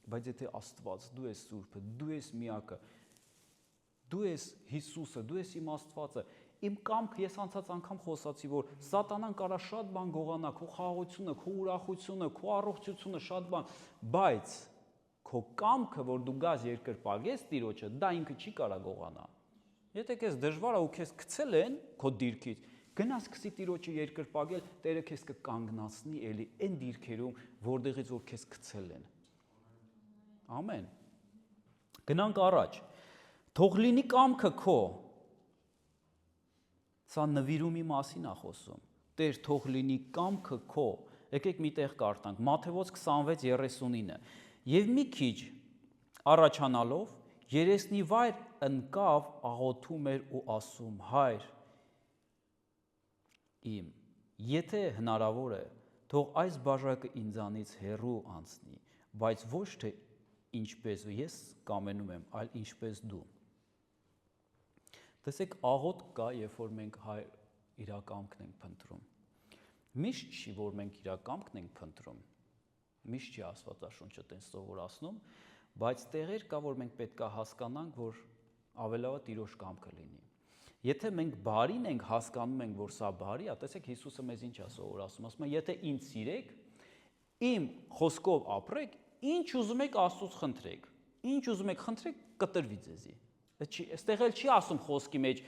Բայց եթե Աստված, դու ես Սուրբը, դու ես միակը, դու ես Հիսուսը, դու ես իմ Աստվածը, իմ կամքը ես անցած անգամ խոսացի, որ սատանան կարա շատ բան գողանա, քո խաղաղությունը, քո ուրախությունը, քո առողջությունը, շատ բան, բայց քո կամքը, որ դու գազ երկրպագես Տիրոջը, դա ինքը չի կարա գողանա։ Եթե քեզ դժվար է ու քեզ գցել են քո դիրքից, գնա սկսի Տիրոջը երկրպագել, Տերը քեզ կկանգնացնի էլի այն դիրքերում, որտեղից որ քեզ գցել են։ Ամեն։ Գնանք առաջ։ Թող լինի կամքը քո։ Սա նվիրումի մասին է խոսում։ Տեր, թող լինի կամքը քո։ Եկեք մի տեղ կարդանք։ Մատթեոս 26:39։ Եվ մի քիչ առաջանալով երեսնիվայր ընկավ, աղոթում էր ու ասում. Հայր իմ, եթե հնարավոր է, թող այս բաժակը ինձանից հեռու անցնի, բայց ոչ թե ինչպես ես կամենում եմ, այլ ինչպես դու։ Տեսեք, աղոթք կա, երբ որ մենք իրակամքն ենք փնտրում։ Միշտ չի, որ մենք իրակամքն ենք փնտրում։ Միշտ չի Աստվածաշունչը տենց սովորացնում, բայց տեղեր կա, որ մենք պետք է հասկանանք, որ ավելավա Տիրոջ կամքը լինի։ Եթե մենք բարին ենք, հասկանում ենք, որ սա բարի է, տեսեք Հիսուսը մեզ ինչ է սովորացնում, ասում է, եթե ինձ սիրեք, իմ խոսքով ապրեք, ինչ ուզում եք Աստծուց խնդրեք, ինչ ուզում եք խնդրեք, կտրվի ձեզի։ Այստեղ էլ չի ասում խոսքի մեջ,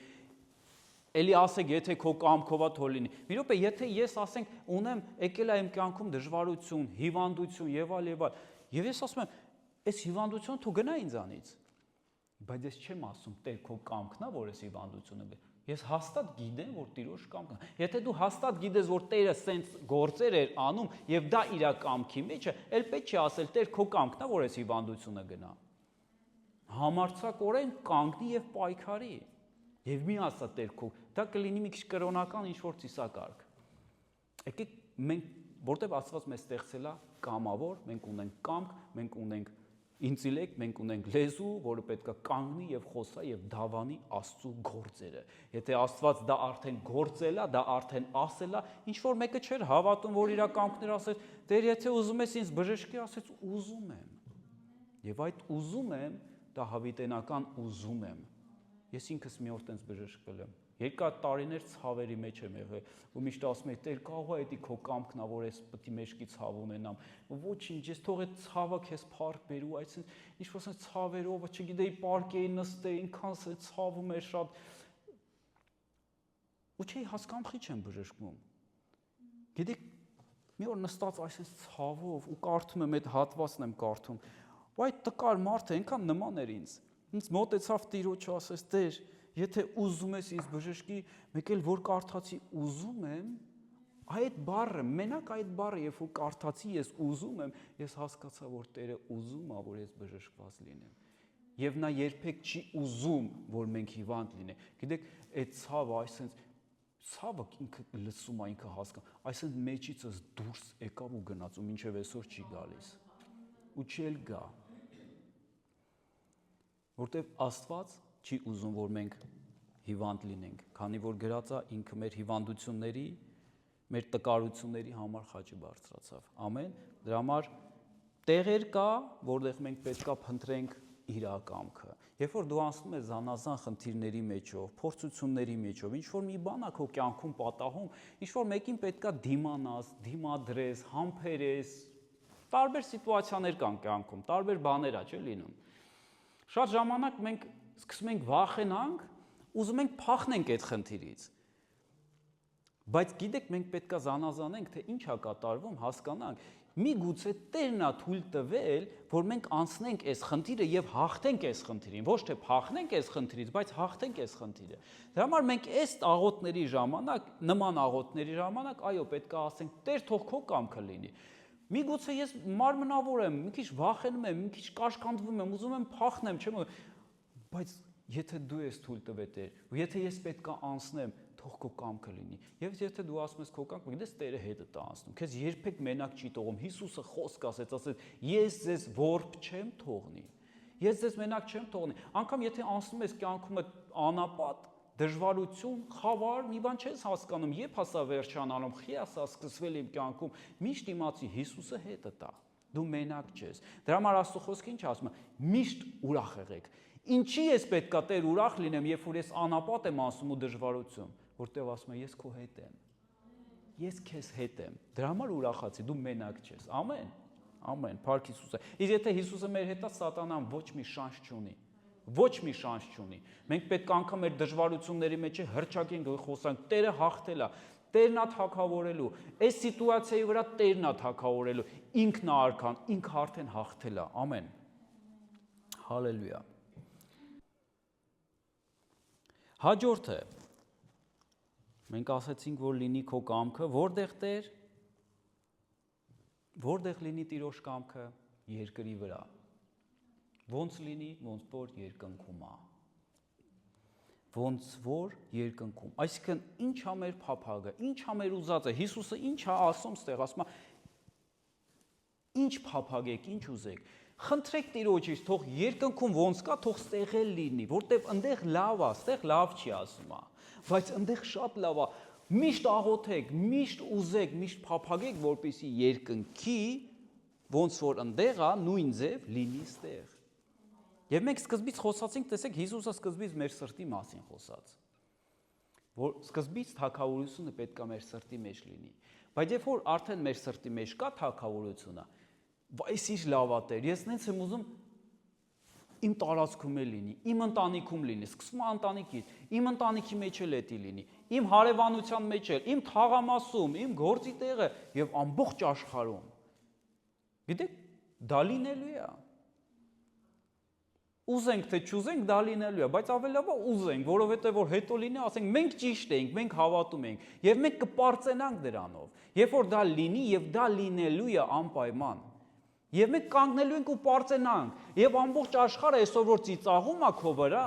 էլի ասեք, եթե քո կամքով է թող լինի։ Մի րոպե, եթե ես ասենք, ունեմ եկել է իմ կյանքում դժվարություն, հիվանդություն եւ այլ, եւ ես ասում եմ, այս հիվանդությունը թող գնա ինձանից։ Բայց ես չեմ ասում, Տեր, քո կամքն է, որ այս հիվանդությունը գա։ Ես հաստատ գիտեմ, որ Տիրոջ կամքն է։ Եթե դու հաստատ գիտես, որ Տերը սենց գործեր էր անում եւ դա իր կամքի մեջ է, էլ պետք չի ասել, Տեր, քո կամքն է, որ այս հիվանդությունը գնա։ Համարձակորեն կանգնի եւ պայքարի։ Եվ մի ասա Տեր քո, դա կլինի մի քիչ կրոնական ինչ-որ ծիսակարգ։ Եկեք մենք, որտեղ Աստված մեզ ստեղծել է կամավոր, մենք ունենք կամք, մենք ունենք ինտելեկտ, մենք ունենք լեզու, որը պետք է կանգնի եւ խոսա եւ դավանի Աստծո գործերը։ Եթե Աստված դա արդեն գործել է, դա արդեն ասել է, ինչ որ մեկը չէր հավատում, որ իր կամքներ ասեց, Տեր, եթե ուզում ես ինձ բժշկի, ասեց ուզում եմ։ Եվ այդ ուզում եմ, դա հավիտենական ուզում եմ։ Ես ինքս մի օր տենց բժշկվել եմ։ Երկար տարիներ ցավերի մեջ եմ եղել, ու միշտ ասում եմ, Տեր, կարող է դա քո կամքն է, որ ես պետք է մեջքի ցավ ունենամ։ Ոչինչ, ես թող այդ ցավը քեզ փառք բերու, այսինքն ինչ որ ասես ցավերով, չգիտեի, պարկեի նստեի, ինքան սա ցավում էր շատ։ Ու չէի հասկանում, խի չեմ բժշկվում։ Գիտեք, մի օր նստած այսպես ցավով ու կարդում եմ այդ հատվածն եմ կարդում։ Ու այդ տկար մարդը այնքան նման էր ինձ։ Ինձ մոտեցավ Տիրոջը, ասեց, Տեր, եթե ուզում ես ինձ բժշկի, մեկ էլ որ կարդացի ուզում եմ, այդ բառը, մենակ այդ բառը, երբ որ կարդացի ես ուզում եմ, ես հասկացա, որ Տերը ուզում է, որ ես բժշկված լինեմ։ Եվ նա երբեք չի ուզում, որ մենք հիվանդ լինենք։ Գիտեք, այդ ցավը, այսինքն ցավը ինքը լսում է, ինքը հասկանում, այսինքն մեջիցս դուրս եկավ ու գնաց ու մինչև այսօր չի գալիս։ Ու չի էլ գա։ Որտեվ Աստված չի ուզում, որ մենք հիվանդ լինենք, քանի որ գրած է ինքը մեր հիվանդությունների, մեր տկարությունների համար խաչի բարձրացավ։ Ամեն։ Դրա համար տեղեր կա, որտեղ մենք պետք է փնտրենք իր կամքը։ Երբ որ դու անցնում ես զանազան խնդիրների մեջով, փորձությունների մեջով, ինչ որ մի բան է քո կյանքում պատահում, ինչ որ մեկին պետքա դիմանաս, դիմադրես, համբերես, տարբեր սիտուացիաներ կան կյանքում, տարբեր բաներ ա, չէ՞ լինում։ Շատ ժամանակ մենք սկսում ենք վախենանք, ուզում ենք փախնենք այդ խնդիրից։ Բայց գիտեք, մենք պետքա զանազանենք, թե ինչ է կատարվում, հասկանանք։ Միգուցե Տերն է թույլ տվել, որ մենք անցնենք այս խնդիրը եւ հաղթենք այս խնդիրին, ոչ թե փախնենք այս խնդիրից, բայց հաղթենք այս խնդիրը։ Դրա համար մենք այս աղոթների ժամանակ, նման աղոթների ժամանակ, այո, պետքա ասենք, Տեր, թող քո կամքը լինի։ Միգուցե ես մարմնավոր եմ, մի քիչ վախենում եմ, մի քիչ կաշկանդվում եմ, ուզում եմ փախնեմ, չեմ, բայց եթե դու ես թույլ տվել Տեր, եթե ես պետքա անցնեմ, թող քո կամքը լինի։ Եվ եթե դու ասում ես քո կամքը, գիտես Տերը հետդ է անցնում։ Քեզ երբեք մենակ չի թողում։ Հիսուսը խոսք ասեց, ես ձեզ որբ չեմ թողնի։ Ես ձեզ մենակ չեմ թողնի։ Անկամ եթե անցնում ես կյանքումդ անապատ, դժվարություն, խավար, մի բան չես հասկանում, երբ հասա վերջանալու, խի ասա սկսվել իմ կյանքում, միշտ իմացի Հիսուսը հետդ է։ Դու մենակ չես։ Դրա համար Աստծո խոսքը ինչ ասում է։ Միշտ ուրախ եղեք։ Ինչի ես պետքա Տեր ուրախ լինեմ, երբ որ ես անապատ եմ անցնում ու դժվարություն, որտեղ ասում է ես քո հետ եմ։ Ես քեզ հետ եմ։ Դրա համար ուրախացի, դու մենակ չես։ Ամեն։ Ամեն։ Փառք Հիսուսը։ Իսկ եթե Հիսուսը մեր հետ է, սատանան ոչ մի շանս չունի։ Ոչ մի շանս չունի։ Մենք պետք է անգամ մեր դժվարությունների մեջ հրճակենք, խոսանք, Տերը հաղթել է, Տերն է թագավորելու, այս սիտուացիայի վրա Տերն է թագավորելու, ինքն է արքան, ինքը արդեն հաղթել է։ Ամեն։ Հալելույա։ Հաջորդը մենք ասացինք, որ լինի քո կամքը, որտեղ Տեր, որտեղ լինի Տիրոջ կամքը, երկրի վրա։ Ոնց լինի, ոնց որ երկնքում է։ Ոնց որ երկնքում։ Այսինքն ինչ է մեր փափագը, ինչ է մեր ուզածը։ Հիսուսը ինչ է ասում ստեղ, ասում է ինչ փափագեք, ինչ ուզեք։ Խնդրեք Տիրոջից, թող երկնքում ոնց կա, թող ստեղ էլ լինի, որտեղ այնտեղ լավ է, ստեղ լավ չի ասում է, բայց այնտեղ շատ լավ է։ Միշտ աղոթեք, միշտ ուզեք, միշտ փափագեք, որպեսզի երկնքի ոնց որ այնտեղ է, նույն ձև լինի ստեղ։ Եվ մենք սկզբից խոսացինք, տեսեք, Հիսուսը սկզբից մեր սրտի մասին խոսաց, որ սկզբից թագավորությունը պետք է մեր սրտի մեջ լինի, բայց երբ որ արդեն մեր սրտի մեջ կա թագավորությունը, այս ինչ լավ է Տեր, ես նենց եմ ուզում իմ տարածքում է լինի, իմ ընտանիքում լինի, սկսում է ընտանիքից, իմ ընտանիքի մեջ էլ էդի լինի, իմ հարևանության մեջ էլ, իմ թաղամասում, իմ գործի տեղը եւ ամբողջ աշխարհում։ Գիտեք, դա լինելու է։ Ուզենք թե չուզենք, դա լինելու է, բայց ավելի լավ է ուզենք, որովհետև որ հետո լինի, ասենք մենք ճիշտ ենք, մենք հավատում ենք եւ մենք կպարծենանք դրանով։ Երբ որ դա լինի եւ դա լինելու է անպայման։ Եվ մենք կանգնելու ենք ու պարծենանք, եւ ամբողջ աշխարհը այսօր որ ծիծաղում է քո վրա,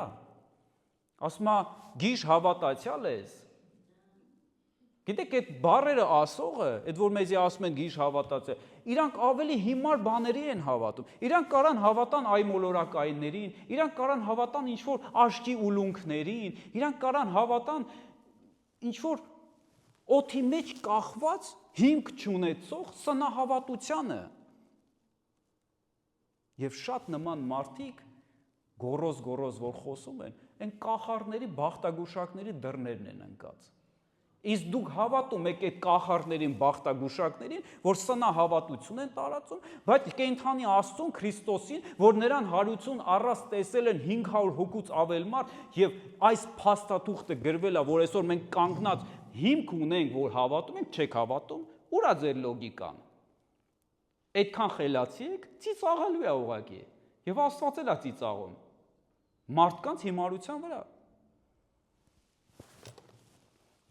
ասում է գիշ հավատացյալ ես։ Գիտեք, այդ բառերը ասողը, այդ որ մեզի ասում են գիշ հավատացյալ, իրանք ավելի հիմար բաների են հավատում։ Իրանք կարան հավատան այմոլորակայիններին, իրանք կարան հավատան ինչ-որ աշկի ուլունքներին, իրանք կարան հավատան ինչ-որ օդի մեջ կախված հիմք չունեցող սնահավատությանը։ Եվ շատ նման մարդիկ գոռոզ որ խոսում են, այն կախարների, բախտագուշակների դռներն են ընկած։ Իսկ դուք հավատում եք այդ կախարներին, բախտագուշակներին, որ սնահավատություն են տարածում, բայց կենդանի Աստծուն Քրիստոսին, որ նրան հարություն առած տեսել են 500 հոգուց ավել մարդ, եւ այս փաստաթուղթը գրվել է, որ այսօր մենք կանգնած հիմք ունենք, որ հավատում ենք, չեք հավատում, ուր է ձեր լոգիկան։ Այդքան խելացի եք, ծիծաղալու է ուղղակի։ Եվ Աստված էլ է ծիծաղում։ Մարդկանց հիմարության վրա։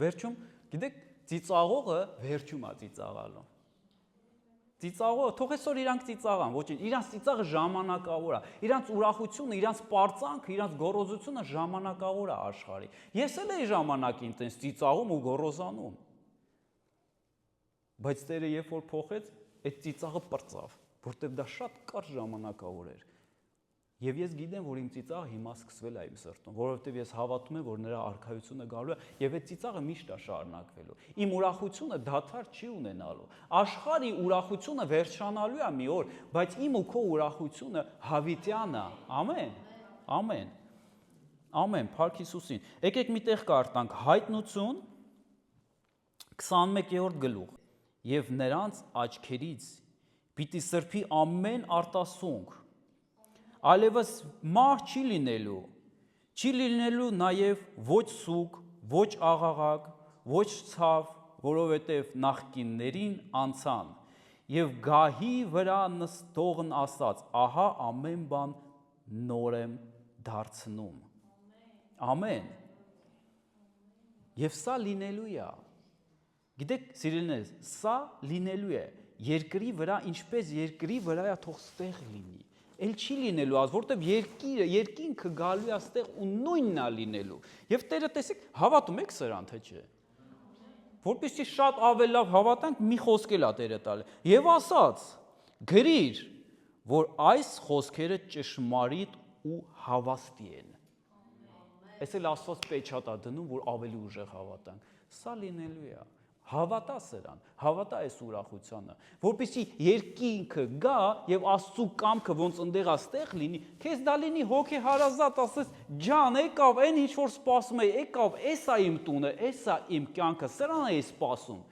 Վերջում, գիտեք, ծիծաղողը վերջում է ծիծաղալու։ Ծիծաղողը, թող այսօր իրանք ծիծաղան, ոչինչ, իրանց ծիծաղը ժամանակավոր է, իրանց ուրախությունը, իրանց պարծանքը, իրանց գոռոզությունը ժամանակավոր է աշխարհի։ Ես էլ էի ժամանակին տենց ծիծաղում ու գոռոզանում։ Բայց Տերը երբ որ փոխեց, այդ ծիծաղը պրծավ, որտեղ դա շատ կարճ ժամանակավոր էր։ Եվ ես գիտեմ, որ իմ ծիծաղը հիմա սկսվել է իմ սրտում, որովհետև ես հավատում եմ, որ նրա արքայությունը գալու է, եւ այդ ծիծաղը միշտ է շարունակվելու։ Իմ ուրախությունը դադար չի ունենալու։ Աշխարհի ուրախությունը վերջանալու է մի օր, բայց իմ ու քո ուրախությունը հավիտյան է։ Ամեն։ Ամեն։ Ամեն, Փառք Հիսուսին։ Եկեք մի տեղ կարդանք Հայտնություն 21-րդ գլուխ։ Եվ նրանց աչքերից պիտի սրբի ամեն արտասունք, այլևս մահ չի լինելու նաև ոչ սուկ, ոչ աղաղակ, ոչ ցավ, որովհետև նախկիններին անցան, եւ գահի վրա նստողն ասաց. ահա ամեն բան նոր եմ դարձնում։ Ամեն։ Եվ սա լինելու է։ Գիտեք, սիրելիներ, սա լինելու է երկրի վրա, ինչպես երկրի վրա է, թող ստեղ լինի։ Էլ չի լինելու, որտեվ երկինքը գալու է ստեղ ու նույնն է լինելու։ Եվ Տերը տեսեք, հավատում եք սրան, թե չէ։ Որպեսզի շատ ավելի լավ հավատանք, մի խոսք էլ է Տերը տալի։ Եվ ասաց. գրիր, որ այս խոսքերը ճշմարիտ ու հավաստի են։ Այս էլ Աստված պեչատ է դնում, որ ավելի ուժեղ հավատանք։ Սա լինելու է։ Հավատա սրան, հավատա այս ուրախությանը, որպեսզի երկինքը գա եւ Աստծու կամքը ոնց ընդեղ աստեղ լինի, քեզ դա լինի հոգեհարազատ, ասես ջան, եկավ այն ինչ որ սպասում էի, եկավ, էսա իմ տունը, էսա իմ կյանքը, սրան էի սպասում։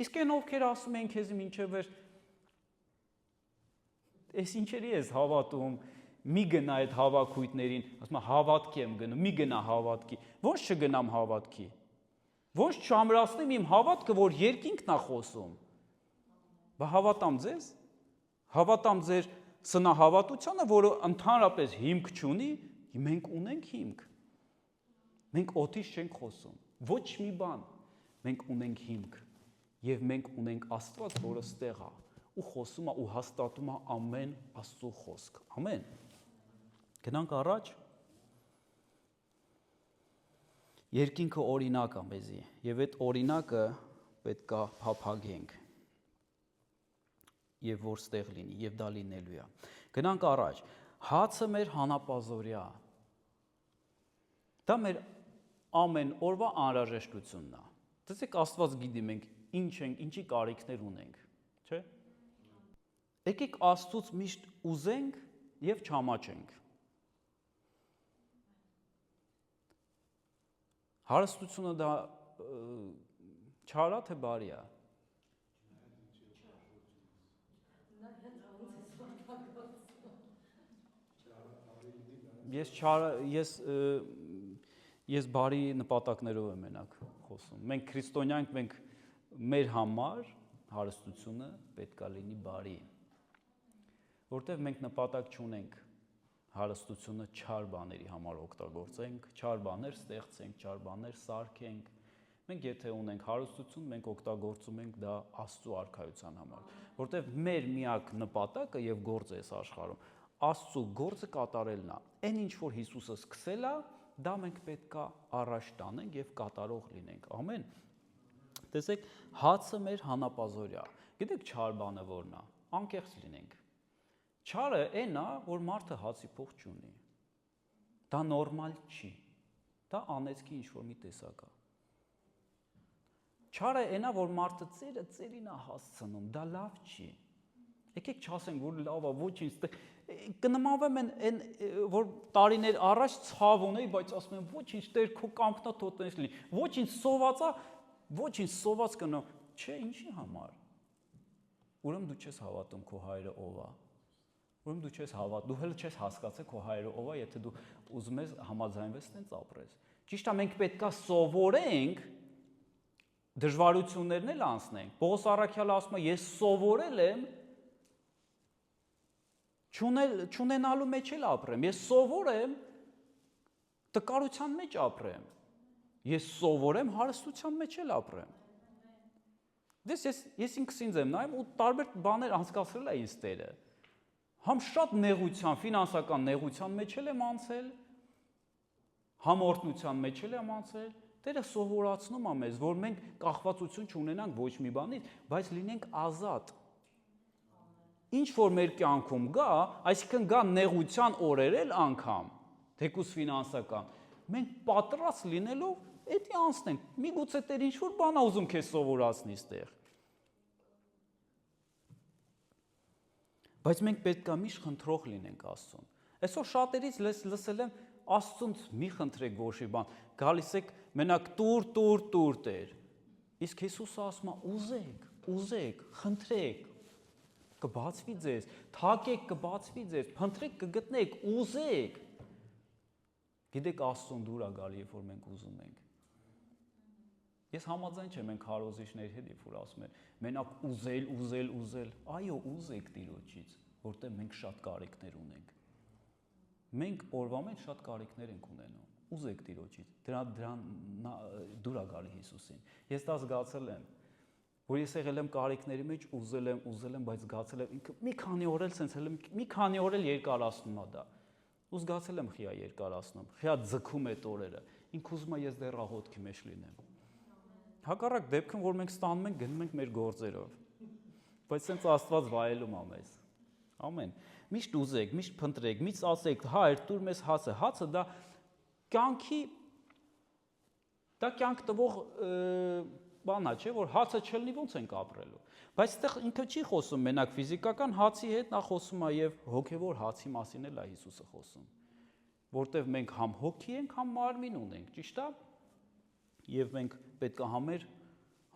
Իսկ այն ովքեր ասում են քեզ մինչև այս ինչերի ես հավատում, մի գնա այդ հավաքույթներին, ասում եմ հավատքի եմ գնում, մի գնա հավատքի, ոնց չգնամ հավատքի։ Ոնց չամրացնեմ իմ հավատքը, որ երկինքն է խոսում։ Բա հավատամ ձեզ, հավատամ ձեր սնահավատությանը, որը ընդհանրապես հիմք չունի, մենք ունենք հիմք։ Մենք օդից չենք խոսում, ոչ մի բան, մենք ունենք հիմք, եւ մենք ունենք Աստված, որը ստեղ է ու խոսում է ու հաստատում է ամեն Աստծո խոսք։ Ամեն։ Գնանք առաջ։ Երկինքը օրինակ է մեզի, եւ այդ օրինակը պետք է փափագենք, եւ որ ստեղ լինի, եւ դա լինելու է։ Գնանք առաջ։ Հացը մեր հանապազորյա։ Դա մեր ամեն օրվա անհրաժեշտությունն է։ Տեսեք, Աստված գիտի մենք ինչ ենք, ինչի կարիքներ ունենք, չէ՞։ Եկեք Աստծուց միշտ ուզենք եւ չամաչենք։ Հարստությունը դա չարա թե բարի է։ Ես բարի նպատակներով եմ մենակ խոսում։ Մենք քրիստոնյանք, մենք մեր համար հարստությունը պետք է լինի բարի։ Որտեվ մենք նպատակ չունենք հարստությունը չար բաների համար օգտագործենք, չար բաներ ստեղծենք, չար բաներ սարքենք։ Մենք եթե ունենք հարստություն, մենք օգտագործում ենք դա Աստծո արքայության համար, որտեվ մեր միակ նպատակը եւ գործը այս աշխարհում Աստծո գործը կատարելն է։ Այն ինչ որ Հիսուսը սկսել է, դա մենք պետքա առաջ տանենք եւ կատարող լինենք։ Ամեն։ Տեսեք, հացը մեր հանապազորյա։ Գիտեք չար բանը որն է։ Անկեղծ լինենք։ Չարը այն է, որ մարդը հացի փող չունի։ Դա նորմալ չի։ Դա անեծքի ինչ որ մի տեսակ է։ Չարը այն է, որ մարդը ծերին է հասցնում, դա լավ չի։ Եկեք չասենք, որ լավ է, ոչինչ, կնմանվեմ այն, որ տարիներ առաջ ցավ ունեի, բայց ասում եմ, ոչինչ, Տեր քո կամքն է թող տես լինի։ Ոչինչ սոված է, ոչինչ սոված կնա։ Չէ, ինչի համար։ Ուրեմն դու չես հավատում քո հայրը ով է։ Ուրեմն դու չես հավատում, դու հենց չես հասկացել քո հայրը ով է, եթե դու ուզում ես համաձայնվես տենց ապրես։ Ճիշտ է, մենք պետքա սովորենք դժվարություններն էլ անցնենք։ Պողոս առաքյալը ասում է, ես սովորել եմ չունենալու մեջ էլ ապրեմ, ես սովոր եմ տկարության մեջ ապրեմ, ես սովոր եմ հարստության մեջ էլ ապրեմ։ Դες ես ինքս ինձ եմ նայում ու տարբեր բաներ անցկացրել է ինձ Տերը։ Համ շատ նեղության, ֆինանսական նեղության մեջ էլ եմ անցել, համ օրհնության մեջ էլ եմ անցել։ Տերը սովորացնում է մեզ, որ մենք կախվածություն չունենանք ոչ մի բանից, բայց լինենք ազատ։ Ինչ որ մեր կյանքում գա, այսինքն գա նեղության օրեր էլ անգամ, թեկուզ ֆինանսական, մենք պատրաստ լինելով էդի անցնենք։ Միգուցե Տեր ինչ որ բան ուզում քեզ սովորացնի ստեղ։ Բայց մենք պետք է միշտ խնդրող լինենք Աստծուն։ Այսօր շատերից լսել եմ Աստծուց մի խնդրեք որոշի բան, գալիս եք մենակ տուր Տեր։ Իսկ Հիսուսը ասում է ուզեք, խնդրեք, կբացվի ձեզ, թակեք կբացվի ձեզ, փնտրեք կգտնեք, ուզեք։ Գիտեք Աստծուն դուր է գալի, երբ որ մենք ուզում ենք։ Ես համաձայն չեմ մենք քարոզիչների հետ, երբ որ ասում են, մենակ ուզել, այո, ուզեք Տիրոջից, որտեղ մենք շատ կարիքներ ունենք։ Մենք օրվա մեջ շատ կարիքներ ենք ունենում։ Ուզեք Տիրոջից։ Դրան դուր է գալի Հիսուսին։ Ես դա զգացել եմ, որ ես եղել եմ կարիքների մեջ, ուզել եմ, բայց զգացել եմ ինքը մի քանի օր էլ սենց մի քանի օր էլ երկարացնում է դա։ Ու զգացել եմ խիա երկարացնում, խիա ձգում այդ օրերը։ Ինքը ուզում է ես դեռ աղոթքի մեջ լինեմ։ Հակառակ դեպքում, որ մենք ստանում ենք, գնում ենք մեր գործերով։ Բայց սենց Աստված վայելում է մեզ։ Ամեն։ Միշտ ուզեք, միշտ փնտրեք, միշտ ասեք, Հայր, տուր մեզ հացը։ Հացը դա կյանք տվող բան է, չէ, որ հացը չլինի ոնց ենք ապրելու։ Բայց այդտեղ ինքը չի խոսում մենակ ֆիզիկական հացի հետ, նա խոսում է եւ հոգեվոր հացի մասին էլ է Հիսուսը խոսում։ Որտեւ մենք համ հոգի ենք, համ մարմին ունենք, ճիշտ է։ Եվ մենք պետք է համեր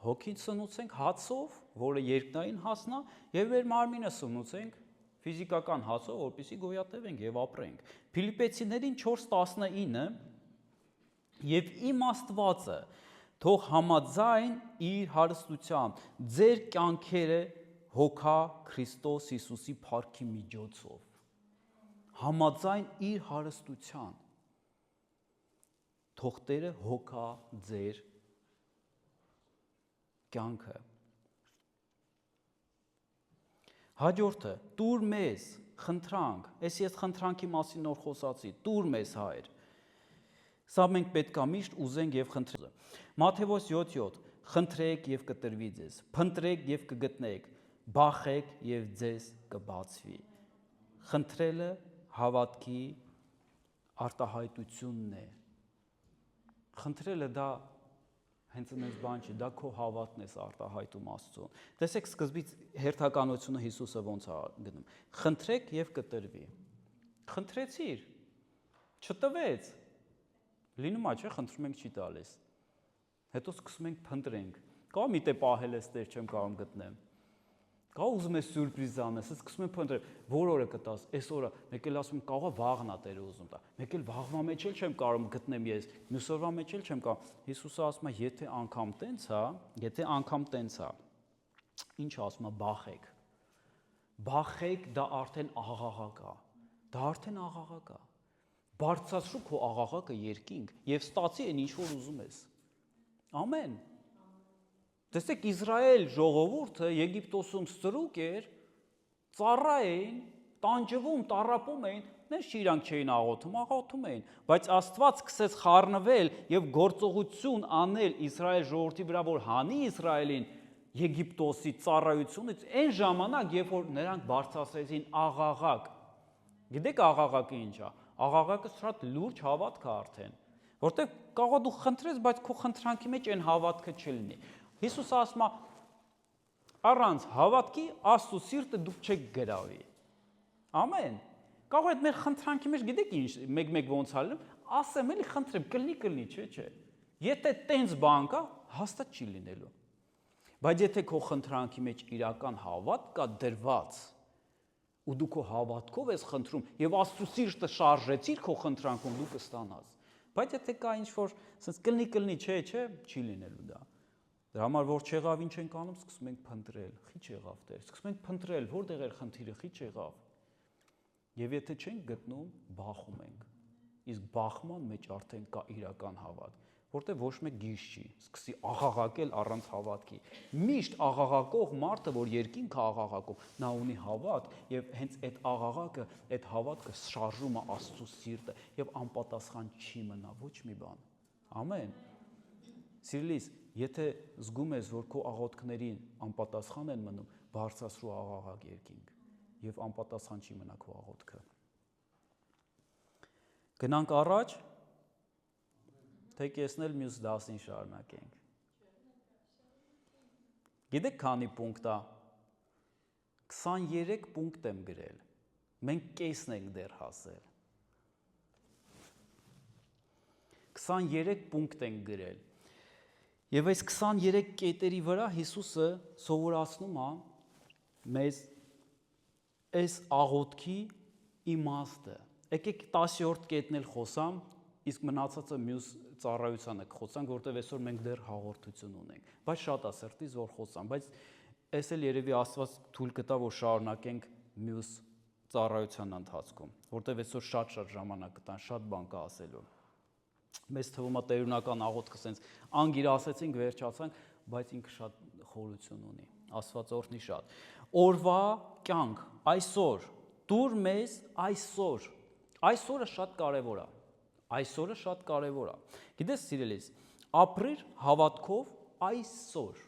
հոգին սնուցենք հացով, որը երկնային հացն է, եւ մեր մարմինը սնուցենք ֆիզիկական հացով, որպեսզի գոյատևենք եւ ապրենք։ Ֆիլիպեցիներին 4:19 եւ իմ Աստվածը թող համաձայն իր հարստությամբ ձեր կյանքերը հոգա Քրիստոս Հիսուսի փառքի միջոցով։ Համաձայն իր հարստության թող Տերը հոգա ձեր կյանքը։ Հաջորդը տուր մեզ, խնդրանք, ես խնդրանքի մասին նոր խոսացի, տուր մեզ Հայր։ Սա մենք պետք է միշտ ուզենք եւ խնդրենք։ Մատթեոս 7:7 խնդրեք եւ կտրվի ձեզ, փնտրեք եւ կգտնեք, բախեք եւ ձեզ կբացվի։ Խնդրելը հավատքի արտահայտությունն է։ Խնդրելը դա հենց այնպես բան չի, դա քո հավատն ես արտահայտում Աստծուն։ Տեսեք սկզբից հերթականությունը Հիսուսը ոնց է գնում։ Խնդրեք եւ կտրվի։ Խնդրեցիր, չտվեց։ Լինում է, չէ, խնդրում ենք չի տալիս։ Հետո սկսում ենք փնտրենք։ Կա մի տե պահել ես Տեր, չեմ կարող գտնեմ։ Կա ուզում ես սյուրպրիզ անես, սկսում եմ փնտրել, որ օրը կտաս, այս օրը, մեկ էլ ասում կարող է վաղն է Տերը ուզում տա։ Մեկ էլ վաղվա մեջ էլ չեմ կարող գտնեմ ես, մյուս օրվա մեջ էլ չեմ կարող։ Հիսուսը ասում է, եթե անգամ տենց է, ինչ ասում է, բախեք։ Բախեք, դա արդեն աղաղակ է։ Դա արդեն աղաղակ է։ Բարձրացրու քո աղաղակը երկինք եւ ստացի այն ինչ որ ուզում ես։ Ամեն։ Տեսեք Իսրայել ժողովուրդը Եգիպտոսում ստրուկ էր, ծառա էին, տանջվում, տառապում էին, նենց իրանք չէին աղոթում էին, բայց Աստված սկսեց խառնվել եւ գործողություն անել Իսրայել ժողովրդի վրա, որ հանի Իսրայելին Եգիպտոսի ծառայությունից այն ժամանակ, երբ որ նրանք բարձրացրեցին աղաղակ։ Գիտեք աղաղակը ինչ է։ Աղաղակը շատ լուրջ հավատք է արդեն, որտեղ կարող դու խնդրես, բայց քո խնդրանքի մեջ այն հավատքը չլինի։ Հիսուսը ասում է, առանց հավատքի Աստծո սիրտը դուք չեք գրավի։ Ամեն։ Կարող է մեր խնդրանքի մեջ գիտեք ինչ, մեկ ոնց է լինում, ասեմ էլի խնդրեմ, կլինի, չէ։ Եթե տենց բան կա, հաստատ չի լինելու։ Բայց եթե քո խնդրանքի մեջ իրական հավատ կա դրված, ու դու քո հավատքով ես խնդրում եւ Աստծո սիրտը շարժեցիր քո խնդրանքում դու կստանաս։ Բայց եթե կա ինչ-որ sense կլինի, չէ, չի լինելու դա։ Դրա համար որ չեղավ ինչ ենք անում, սկսում ենք փնտրել, խի չեղավ Տեր։ Սկսում ենք փնտրել, որտեղ էր խնդիրը, խի չեղավ։ Եվ եթե չենք գտնում, բախում ենք։ Իսկ բախման մեջ արդեն կա իրական հավատ, որտեղ ոչ մեկ գիժ չի, սկսի աղաղակել առանց հավատքի։ Միշտ աղաղակող մարդը, որ երկինքը աղաղակում, նա ունի հավատ եւ հենց այդ աղաղակը, այդ հավատքը շարժում է Աստծո սիրտը եւ անպատասխան չի մնա ոչ մի բան։ Ամեն։ Սիրելիս, եթե զգում ես, որ քո աղոթքներին անպատասխան են մնում, բարձրացրու աղաղակ երկինք եւ անպատասխան չի մնա քո աղոթքը։ Գնանք առաջ, թե կեսնել մյուս դասին շարունակենք։ Գիտեք քանի պունկտ է։ 23 պունկտ եմ գրել։ Մենք կեսն ենք դեռ հասել։ 23 պունկտ ենք գրել։ Եվ այս 23 կետերի վրա Հիսուսը սովորացնում է մեզ այս աղոթքի իմաստը։ Եկեք 10-րդ կետն էլ խոսամ, իսկ մնացածը մյուս ծառայությանը կխոսանք, որտեղ այսօր մենք դեռ հաղորդություն ունենք, բայց շատ է սրտից որ խոսամ, բայց այս էլ երևի Աստված թույլ կտա, որ շարունակենք մյուս ծառայության ընթացքում, որտեղ այսօր շատ ժամանակ կտան, շատ բան կա ասելու։ Մեզ թվում է տերունական աղոթքը սենց անգիր ասեցինք, վերջացանք, բայց ինքը շատ խորություն ունի, Աստված օրհնի շատ։ Օրվա կյանք, այսօր, դուր մեզ այսօր, այսօրը շատ կարևոր է, այսօրը շատ կարևոր է։ Գիտես սիրելիս, ապրիր հավատքով այսօր,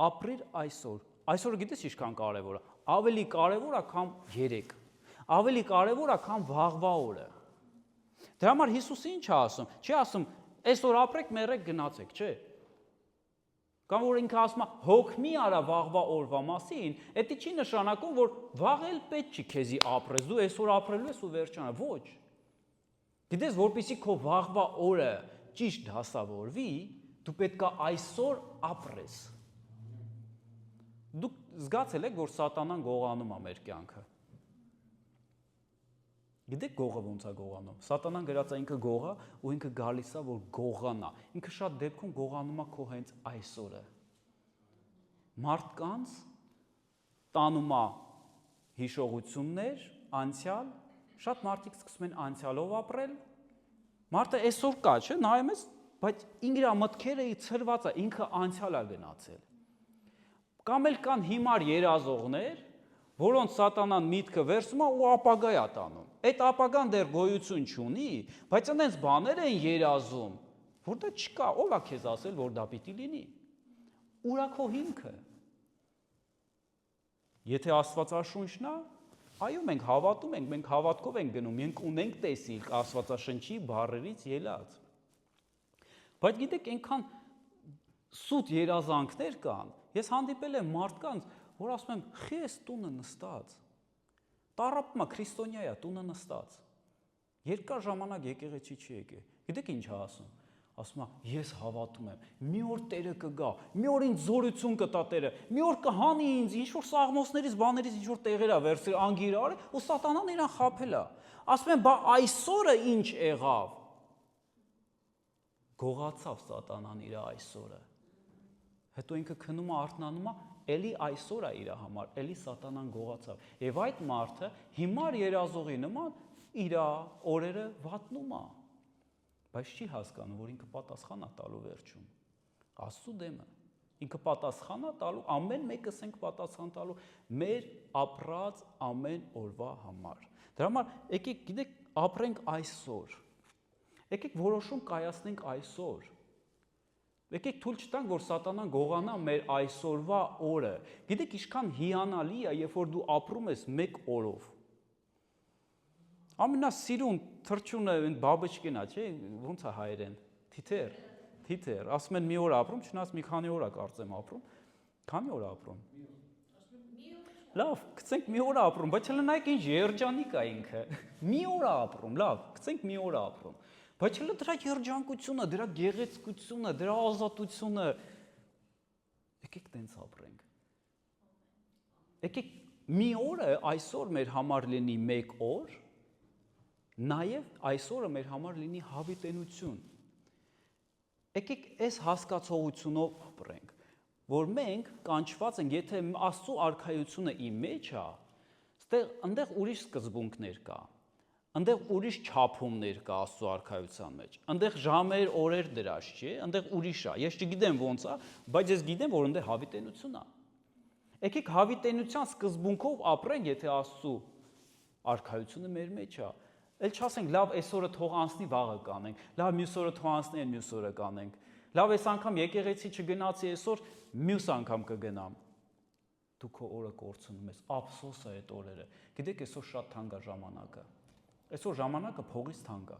ապրիր այսօր, այսօրը գիտես ինչքան կարևոր է, ավելի կարևոր է, քան երեկ, ավելի կարևոր է, քան վաղվա օրը։ Դրա համար Հիսուսը ինչ է ասում, չի ասում, այսօր ապրեք, մեռեք, գնացեք, չէ։ Կամ որ ինքը ասում է, հոգ մի արա վաղվա օրվա մասին, դա չի նշանակում, որ վաղ էլ պետք չի քեզի ապրես, դու այսօր ապրելու ես ու վերջանա, ոչ։ Գիտես, որպեսզի քո վաղվա օրը ճիշտ դասավորվի, դու պետք է այսօր ապրես։ Դուք զգացել եք, որ սատանան գողանում է մեր կյանքը։ Գիտեք գողը ոնց է գողանում։ Սատանան գրած է ինքը գողա ու ինքը գալիս է որ գողանա։ Ինքը շատ դեպքում գողանում է քո հենց այսօրը։ Մարդկանց տանում է հիշողություններ, անցյալ, շատ մարդիկ սկսում են անցյալով ապրել։ Մարդը այսօր կա, չէ՞, նայում ես, բայց ինքրա մտքերը ցրված է, ինքը անցյալ է գնացել։ Կամ էլ կան հիմար երազողներ, որոնց սատանան միտքը վերցում է ու ապագա է տանում։ Այդ ապագան դեռ գոյություն չունի, բայց այնպես բաներ են երազում, որ դա չկա, ով է քեզ ասել, որ դա պիտի լինի։ Ուր է քո հիմքը։ Եթե Աստվածաշունչն է, այո, մենք հավատում ենք, մենք հավատքով ենք գնում, մենք ունենք տեսիլք Աստվածաշնչի բառերից ելած։ Բայց գիտեք, այնքան սուտ երազանքներ կան, ես հանդիպել եմ մարդկանց, որ ասում եմ, խի ես տունը նստած, տառապում է, քրիստոնյա է, տունը նստած, երկար ժամանակ եկեղեցի չի եկել, գիտեք ինչ է ասում, ասում է, ես հավատում եմ, մի օր Տերը կգա, մի օր ինձ զորություն կտա Տերը, մի օր կհանի ինձ, ինչ-որ սաղմոսներից, բաներից ինչ-որ տեղեր է վերցրել, անգիր արել, ու սատանան իրան խաբել է, ասում եմ, բա այսօրը ինչ եղավ, գողացավ սատանան իր այսօրը, հետո ինքը քնում է, արթնանում է, էլի այսօր է իր համար, էլի սատանան գողացավ։ Եվ այդ մարդը հիմար երազողի նման իր օրերը վատնում է, բայց չի հասկանում, որ ինքը պատասխան է տալու վերջում։ Աստծու դեմը։ Ինքը պատասխան է տալու, ամեն մեկս ենք պատասխան տալու մեր ապրած ամեն օրվա համար։ Դրա համար եկեք, գիտեք, ապրենք այսօր։ Եկեք որոշում կայացնենք այսօր։ Եկեք թույլ չտանք, որ սատանան գողանա մեր այսօրվա օրը։ Գիտեք, ինչքան հիանալի է, երբ որ դու ապրում ես մեկ օրով։ Ամենասիրուն թռչունը բաբեջկին է, չէ՞, ոնց է հայերեն։ Թիթեռ, ասում են մի օր ապրում, չնայած մի քանի օր է կարծեմ ապրում։ Քանի օր ապրում։ Լավ, գցենք մի օր ապրում, բայց հələ նայեք ինչ երջանիկ է ինքը։ Մի օր ապրում, լավ, գցենք մի օր ապրում։ Բայց հələ դրա երջանկությունը, դրա գեղեցկությունը, դրա ազատությունը, եկեք տենց ապրենք։ Եկեք մի օրը այսօր մեր համար լինի մեկ օր, նաև այսօրը մեր համար լինի հավիտենություն։ Եկեք այս հասկացողությունով ապրենք, որ մենք կանչված ենք, եթե Աստծո արքայությունը իմ մեջ է, այնտեղ ուրիշ սկզբունքներ կա։ Այնտեղ ուրիշ չափումներ կա Աստծո արքայության մեջ, այնտեղ ժամեր, օրեր դրած չէ, այնտեղ ուրիշ է, ես չգիտեմ ոնց է, բայց ես գիտեմ, որ այնտեղ հավիտենություն է։ Եկեք հավիտենության սկզբունքով ապրենք, եթե Աստծո արքայությունը մեր մեջ է, էլ չասենք, լավ, այսօրը թող անցնի, վաղը կանենք, լավ, մյուս օրը թող անցնի, մյուս օրը կանենք, լավ, այս անգամ եկեղեցի չգնացի այսօր, մյուս անգամ կգնամ։ Դու քո օրը կորցնում ես, ափսոս է այդ օրերը։ Գիտեք, այսօր շատ թանկ է ժամանակը։ Այսօր ժամանակը փողից թանկ է։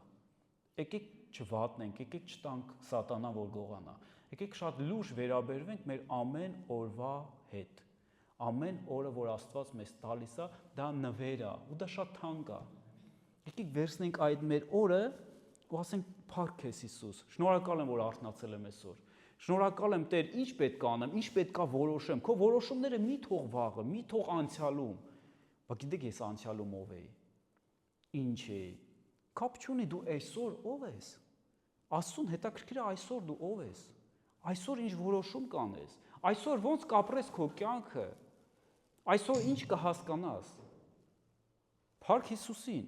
Եկեք չվատնենք, եկեք չտանք սատանան, որ գողանա։ Եկեք շատ լուրջ վերաբերվենք մեր ամեն օրվա հետ։ Ամեն օրը, որ Աստված մեզ տալիս է, դա նվեր է, ու դա շատ թանկ է։ Եկեք վերցնենք այդ մեր օրը ու ասենք փառք քեզ Հիսուս, շնորհակալ եմ, որ արթնացել եմ այսօր։ Շնորհակալ եմ Տեր, ինչ պետք է անեմ, ինչ պետք է որոշեմ։ Քո որոշումները մի թող վաղը, մի թող անցյալում։ Բայց գիտեք ես անցյալում ով էի։ Ինչ էի։ Կապ չունի դու այսօր ով ես։ Աստծուն հետաքրքիր է այսօր դու ով ես։ Այսօր ինչ որոշում կանես։ Այսօր ոնց կապրես քո կյանքը։ Այսօր ինչ կհասկանաս։ Փառք Հիսուսին։